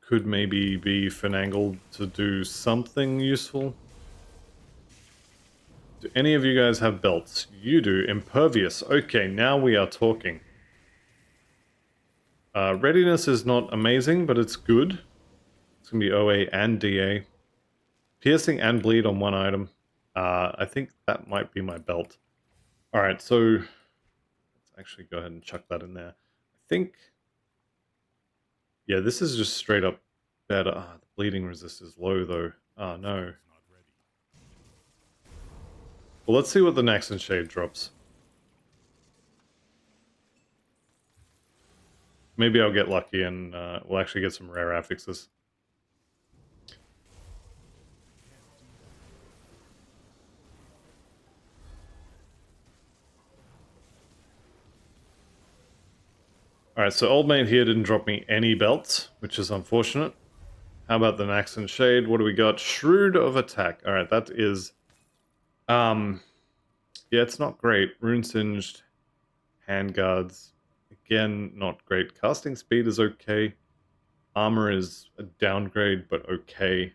[SPEAKER 1] Could maybe be finagled to do something useful. Do any of you guys have belts? You do. Impervious. Okay, now we are talking. Readiness is not amazing, but it's good. It's going to be OA and DA. Piercing and bleed on one item. I think that might be my belt. Alright, so... let's actually go ahead and chuck that in there. I think... yeah, this is just straight up better. The bleeding resist is low, though. Oh, no. Well, let's see what the Naxxon Shade drops. Maybe I'll get lucky and we'll actually get some rare affixes. Alright, so Old Mate here didn't drop me any belts, which is unfortunate. How about the Naxxon Shade? What do we got? Shrewd of Attack. Alright, that is... yeah, it's not great. Rune Singed, Handguards. Again, not great. Casting Speed is okay. Armor is a downgrade, but okay.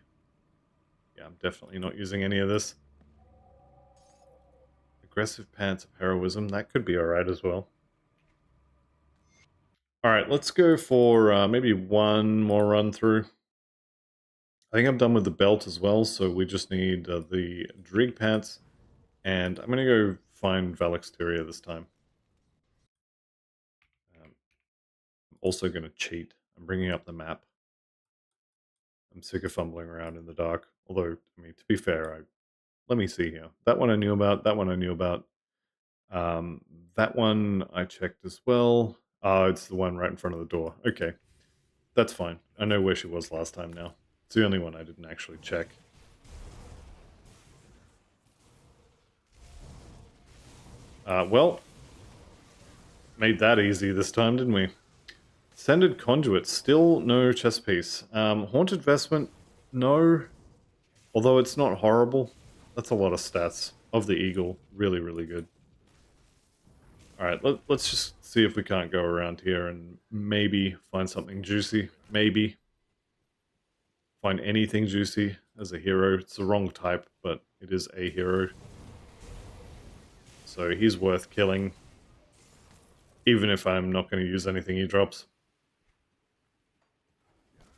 [SPEAKER 1] Yeah, I'm definitely not using any of this. Aggressive Pants of Heroism. That could be alright as well. Alright, let's go for maybe one more run through. I think I'm done with the belt as well, so we just need the Dreeg Pants. And I'm going to go find Valexteria this time. I'm also going to cheat. I'm bringing up the map. I'm sick of fumbling around in the dark. Although, I mean, to be fair, let me see here. That one I knew about. That one I knew about. That one I checked as well. It's the one right in front of the door. Okay. That's fine. I know where she was last time now. It's the only one I didn't actually check. Well, made that easy this time, didn't we? Sended Conduit, still no chess piece. Haunted Vestment, no. Although it's not horrible. That's a lot of stats of the Eagle. Really, really good. Alright, let's just see if we can't go around here and maybe find something juicy. Maybe. Find anything juicy as a hero. It's the wrong type, but it is a hero. So he's worth killing. Even if I'm not going to use anything he drops.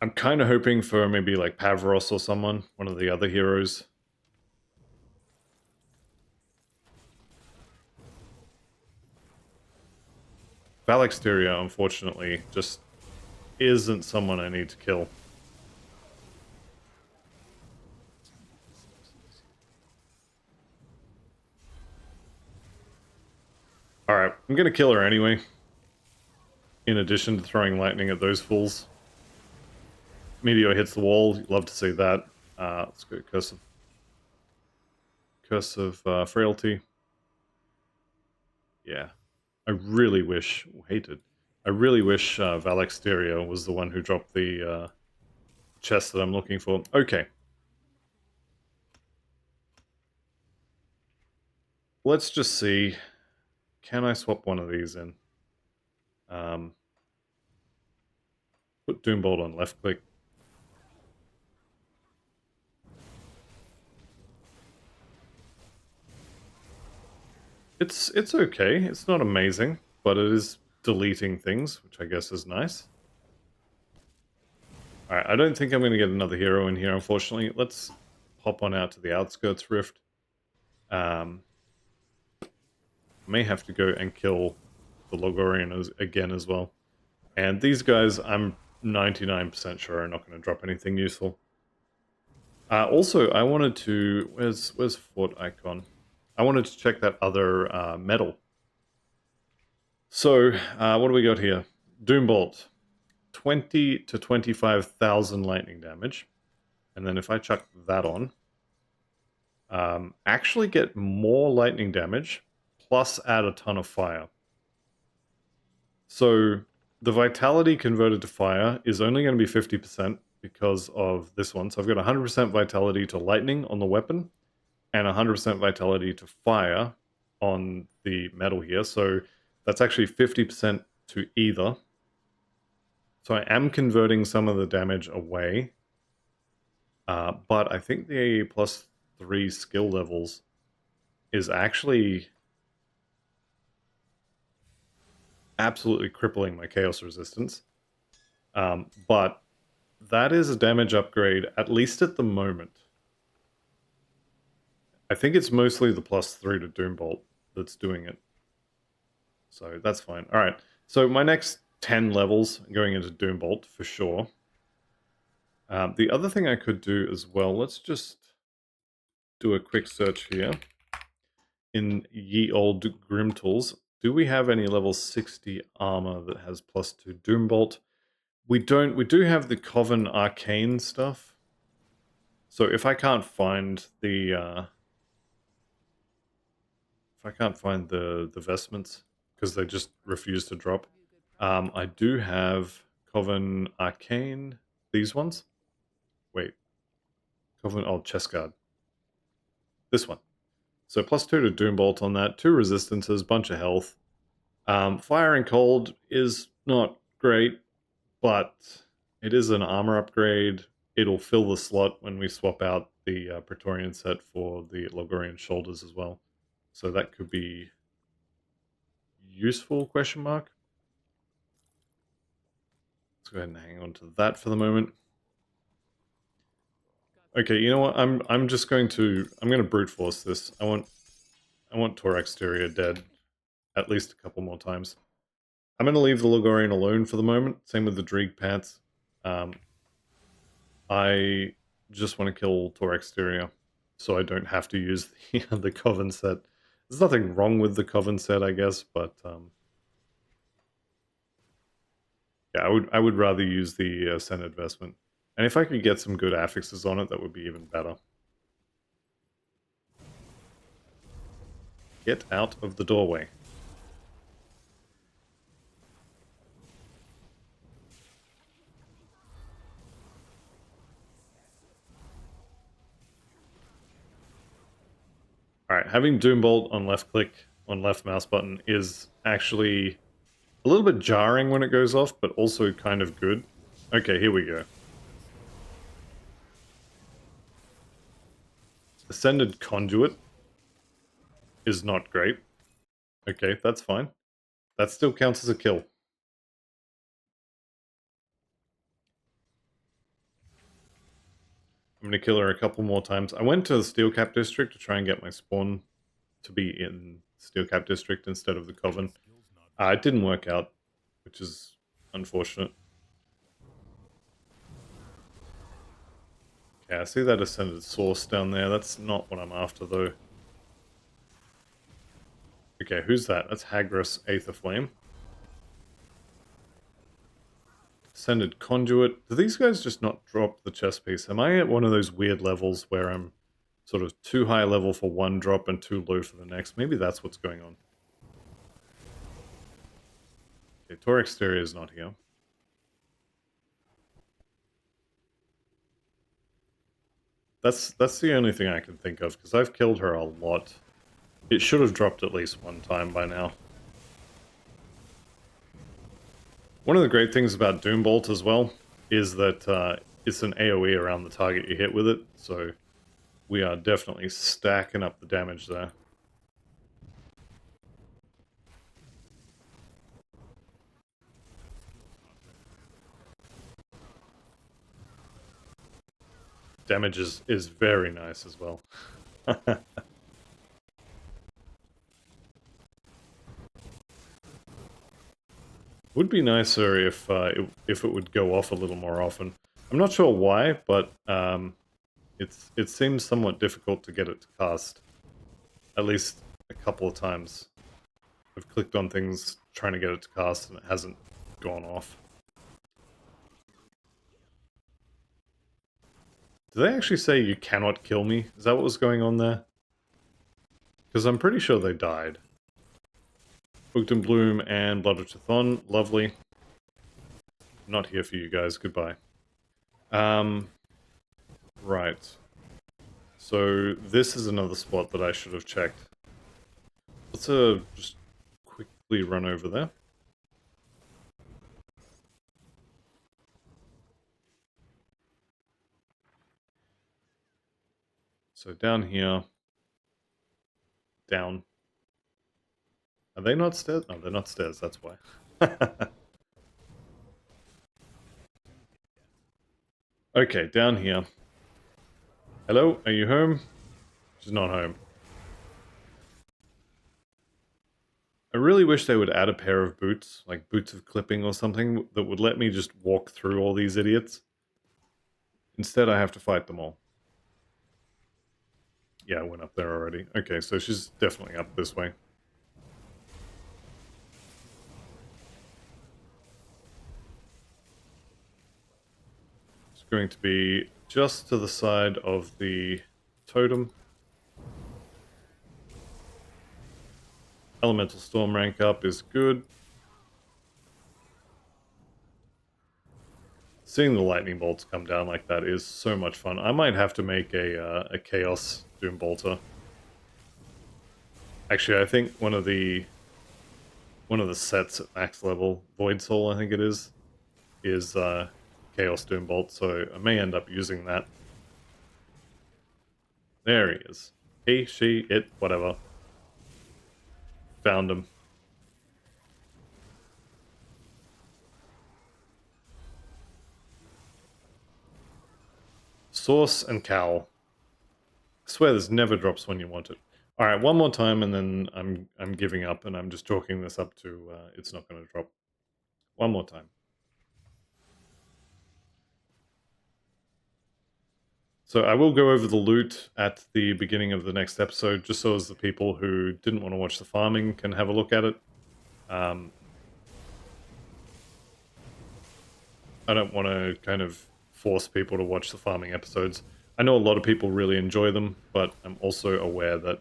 [SPEAKER 1] I'm kind of hoping for maybe like Pavros or someone. One of the other heroes. Valexteria, unfortunately, just isn't someone I need to kill. Alright, I'm gonna kill her anyway. In addition to throwing lightning at those fools. Meteor hits the wall, love to see that. Let's go Curse of Frailty. Yeah. I really wish, I really wish Valexteria was the one who dropped the chest that I'm looking for. Okay. Let's just see. Can I swap one of these in? Put Doombolt on left click. It's okay. It's not amazing, but it is deleting things, which I guess is nice. Alright, I don't think I'm going to get another hero in here, unfortunately. Let's hop on out to the Outskirts Rift. May have to go and kill the Logorian again as well. And these guys, I'm 99% sure are not going to drop anything useful. Also, I wanted to... Where's Fort Icon? I wanted to check that other medal. So, what do we got here? Doombolt. 20 to 25,000 lightning damage. And then if I chuck that on, actually get more lightning damage, plus add a ton of fire. So the vitality converted to fire is only going to be 50% because of this one. So I've got 100% vitality to lightning on the weapon, and 100% vitality to fire on the metal here. So that's actually 50% to either. So I am converting some of the damage away. But I think the +3 skill levels is actually absolutely crippling my chaos resistance. But that is a damage upgrade, at least at the moment. I think it's mostly the +3 to Doombolt that's doing it. So that's fine. Alright, so my next 10 levels going into Doombolt for sure. The other thing I could do as well, let's just do a quick search here. In Ye Old Grim Tools, do we have any level 60 armor that has +2 Doombolt? We don't. We do have the Coven Arcane stuff. So if I can't find the the vestments because they just refuse to drop, I do have Coven Arcane. These ones. Wait, Coven. Oh, Chest Guard. This one. So +2 to Doombolt on that. 2 resistances, bunch of health. Fire and Cold is not great, but it is an armor upgrade. It'll fill the slot when we swap out the Praetorian set for the Logorian shoulders as well. So that could be useful, question mark. Let's go ahead and hang on to that for the moment. Okay, you know what? I'm just going to brute force this. I want Tor Exterior dead at least a couple more times. I'm going to leave the Logorian alone for the moment. Same with the Dreeg Pants. I just want to kill Tor Exterior so I don't have to use the Coven set. There's nothing wrong with the Coven set, I guess, but yeah, I would rather use the Senate Vestment. And if I could get some good affixes on it, that would be even better. Get out of the doorway. having Doombolt on left click, on left mouse button is actually a little bit jarring when it goes off, but also kind of good. Okay, here we go. Ascended Conduit is not great. Okay, that's fine. That still counts as a kill. I'm going to kill her a couple more times. I went to the Steel Cap District to try and get my spawn to be in Steel Cap District instead of the Coven. It didn't work out, which is unfortunate. Okay, I see that Ascended Source down there. That's not what I'm after, though. Okay, who's that? That's Hagris, Aether Flame. Ascended Conduit. Do these guys just not drop the chest piece? Am I at one of those weird levels where I'm sort of too high level for one drop and too low for the next? Maybe that's what's going on. Okay, Tor Exterior is not here. That's the only thing I can think of, because I've killed her a lot. It should have dropped at least one time by now. One of the great things about Doombolt as well is that it's an AoE around the target you hit with it, so we are definitely stacking up the damage there. Damage is very nice as well. Would be nicer if it would go off a little more often. I'm not sure why, but it seems somewhat difficult to get it to cast. At least a couple of times. I've clicked on things trying to get it to cast and it hasn't gone off. Did they actually say you cannot kill me? Is that what was going on there? Because I'm pretty sure they died. Booked in Bloom and Blood of Chthon. Lovely. Not here for you guys. Goodbye. Right. So this is another spot that I should have checked. Let's just quickly run over there. So down here. Down. Are they not stairs? No, they're not stairs, that's why. Okay, down here. Hello, are you home? She's not home. I really wish they would add a pair of boots, like boots of clipping or something, that would let me just walk through all these idiots. Instead, I have to fight them all. Yeah, I went up there already. Okay, so she's definitely up this way. It's going to be just to the side of the totem. Elemental Storm rank up is good. Seeing the lightning bolts come down like that is so much fun. I might have to make a Chaos Doom Bolter. Actually, I think one of the sets at max level, Void Soul, I think it is Chaos Doom Bolt, so I may end up using that. There he is. He, she, it, whatever. Found him. Source and Cowl. I swear this never drops when you want it. Alright, one more time and then I'm giving up and I'm just chalking this up to it's not going to drop. One more time. So I will go over the loot at the beginning of the next episode, just so as the people who didn't want to watch the farming can have a look at it. I don't want to kind of force people to watch the farming episodes. I know a lot of people really enjoy them, but I'm also aware that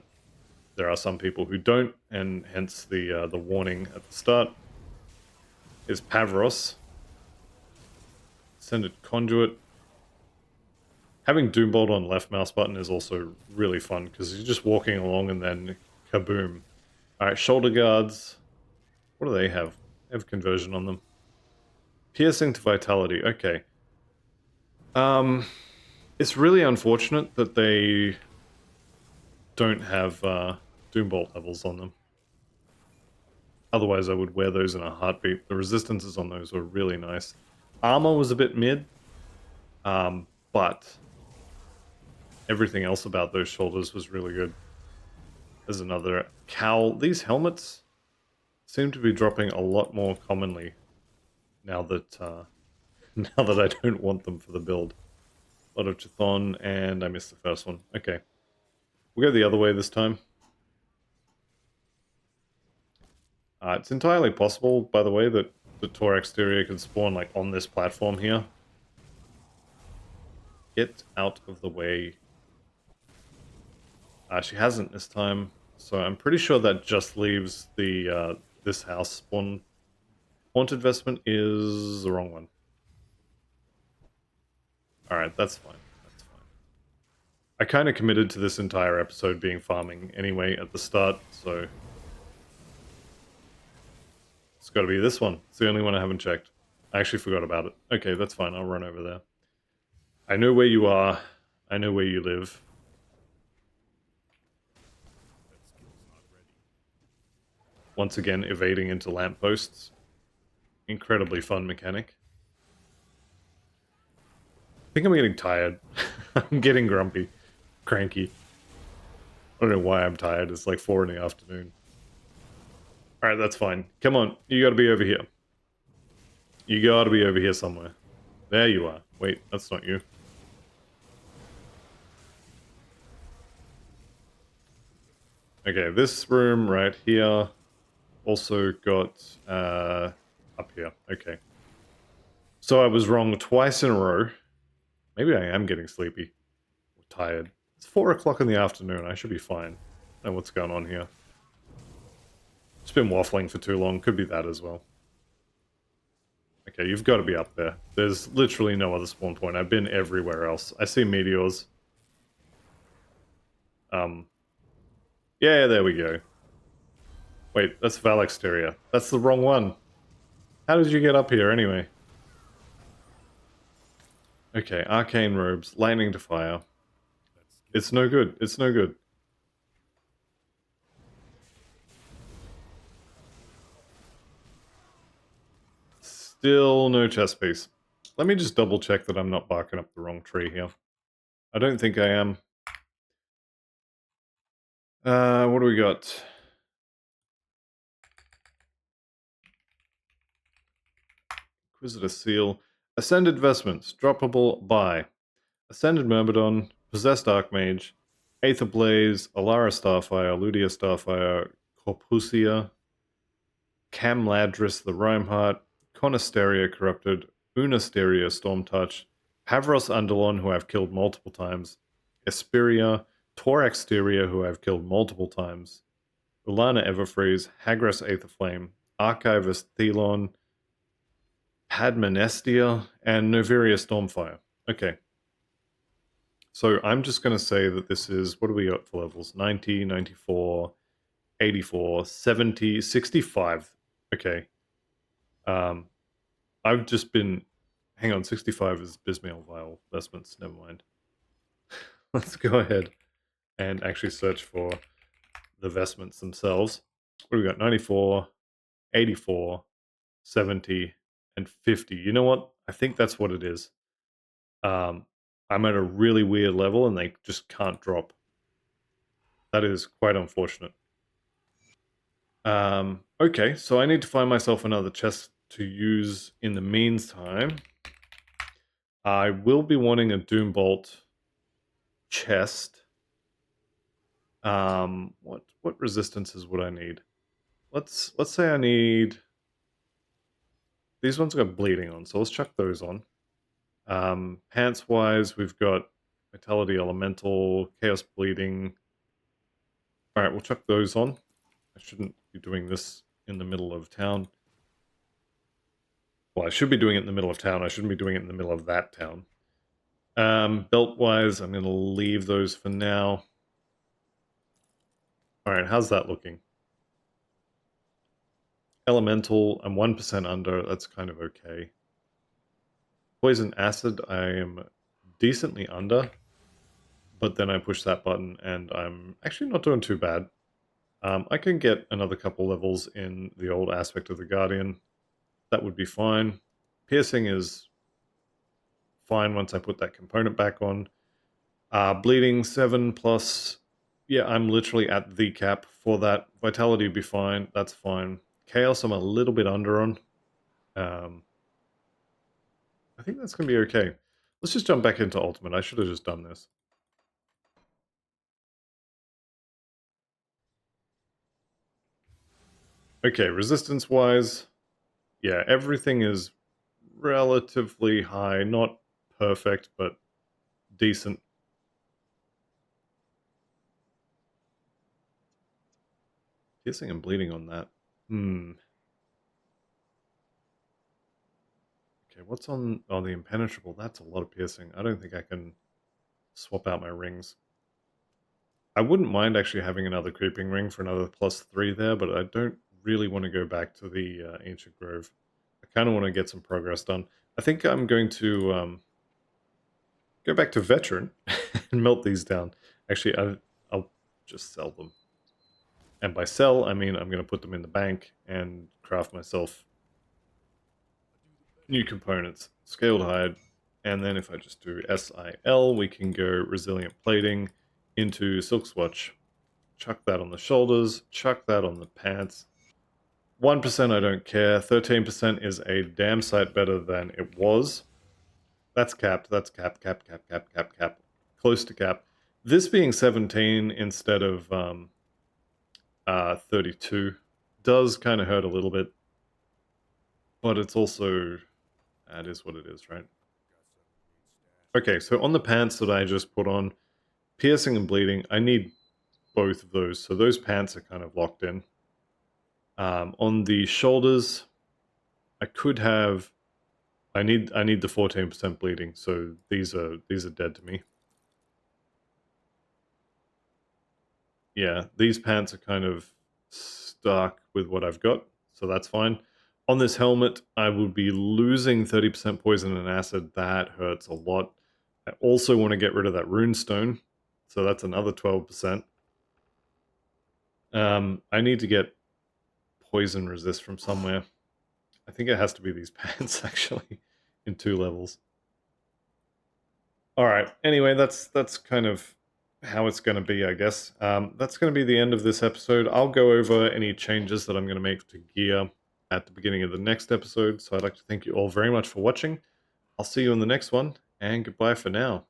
[SPEAKER 1] there are some people who don't, and hence the warning at the start. Is Pavros. Ascended Conduit. Having Doombolt on left mouse button is also really fun, because you're just walking along and then kaboom. Alright, shoulder guards. What do they have? They have conversion on them. Piercing to vitality, okay. It's really unfortunate that they don't have Doombolt levels on them. Otherwise I would wear those in a heartbeat. The resistances on those were really nice. Armor was a bit mid, but everything else about those shoulders was really good. There's another cowl. These helmets seem to be dropping a lot more commonly now that now that I don't want them for the build. A lot of Chthon, and I missed the first one. Okay. We'll go the other way this time. It's entirely possible, by the way, that the Tor exterior could spawn like on this platform here. Get out of the way. She hasn't this time, so I'm pretty sure that just leaves the this house spawn. Haunted Vestment is the wrong one. Alright, that's fine. That's fine. I kind of committed to this entire episode being farming anyway at the start, so it's got to be this one. It's the only one I haven't checked. I actually forgot about it. Okay, that's fine. I'll run over there. I know where you are. I know where you live. Once again, evading into lampposts. Incredibly fun mechanic. I think I'm getting tired. I'm getting grumpy. Cranky. I don't know why I'm tired. It's like 4 in the afternoon. Alright, that's fine. Come on. You gotta be over here. You gotta be over here somewhere. There you are. Wait, that's not you. Okay, this room right here also got up here. Okay. So I was wrong twice in a row. Maybe I am getting sleepy. Or tired. It's 4 o'clock in the afternoon. I should be fine. I don't know what's going on here. It's been waffling for too long. Could be that as well. Okay, you've got to be up there. There's literally no other spawn point. I've been everywhere else. I see meteors. Yeah, there we go. Wait, that's Val Exterior. That's the wrong one. How did you get up here anyway? Okay, arcane robes, lightning to fire. It's no good. It's no good. Still no chest piece. Let me just double check that I'm not barking up the wrong tree here. I don't think I am. What do we got? Inquisitor Seal. Ascended Vestments. Droppable by Ascended Myrmidon, Possessed Archmage, Aether Blaze, Alara Starfire, Ludia Starfire, Corpusia, Camladris the Rhymeheart, Conasteria Corrupted, Unasteria Stormtouch, Pavros Underlon, who I've killed multiple times, Esperia, Tor Exteria, who I've killed multiple times, Ulana Everfreeze, Hagras Aetherflame, Archivist Thelon, Padmanestia, and Noveria Stormfire. Okay. So I'm just going to say that this is, what do we got for levels? 90, 94, 84, 70, 65. Okay. I've just been, hang on, 65 is Bismail Vial Vestments, never mind. Let's go ahead and actually search for the vestments themselves. What do we got? 94, 84, 70, and 50. You know what? I think that's what it is. I'm at a really weird level and they just can't drop. That is quite unfortunate. Okay, so I need to find myself another chest to use in the meantime. I will be wanting a Doombolt chest. What resistances would I need? Let's say I need, these ones got bleeding on, so let's chuck those on. Pants wise, we've got Vitality Elemental, Chaos Bleeding. Alright, we'll chuck those on. I shouldn't be doing this in the middle of town. Well, I should be doing it in the middle of town. I shouldn't be doing it in the middle of that town. Belt-wise, I'm going to leave those for now. Alright, how's that looking? Elemental, I'm 1% under, that's kind of okay. Poison acid, I am decently under, but then I push that button and I'm actually not doing too bad. I can get another couple levels in the old aspect of the Guardian. That would be fine. Piercing is fine once I put that component back on. Bleeding 7 plus. Yeah, I'm literally at the cap for that. Vitality would be fine. That's fine. Chaos, I'm a little bit under on. I think that's going to be okay. Let's just jump back into Ultimate. I should have just done this. Okay, resistance-wise, yeah, everything is relatively high. Not perfect, but decent. Piercing and bleeding on that. Okay, what's on... Oh, the impenetrable. That's a lot of piercing. I don't think I can swap out my rings. I wouldn't mind actually having another creeping ring for another +3 there, but I don't really want to go back to the Ancient Grove. I kind of want to get some progress done. I think I'm going to go back to Veteran and melt these down. Actually, I'll just sell them. And by sell, I mean I'm going to put them in the bank and craft myself new components. Scaled hide. And then if I just do SIL, we can go Resilient Plating into Silk Swatch. Chuck that on the shoulders. Chuck that on the pants. 1% I don't care. 13% is a damn sight better than it was. That's capped. That's cap. Close to cap. This being 17 instead of 32 does kind of hurt a little bit. But it's also... that is what it is, right? Okay, so on the pants that I just put on, piercing and bleeding, I need both of those. So those pants are kind of locked in. On the shoulders, I could have... I need the 14% bleeding, so these are dead to me. Yeah, these pants are kind of stuck with what I've got, so that's fine. On this helmet, I will be losing 30% poison and acid. That hurts a lot. I also want to get rid of that runestone, so that's another 12%. I need to get poison resist from somewhere. I think it has to be these pants, actually, in 2 levels. All right. Anyway, that's kind of how it's going to be, I guess. That's going to be the end of this episode. I'll go over any changes that I'm going to make to gear at the beginning of the next episode. So I'd like to thank you all very much for watching. I'll see you in the next one, and goodbye for now.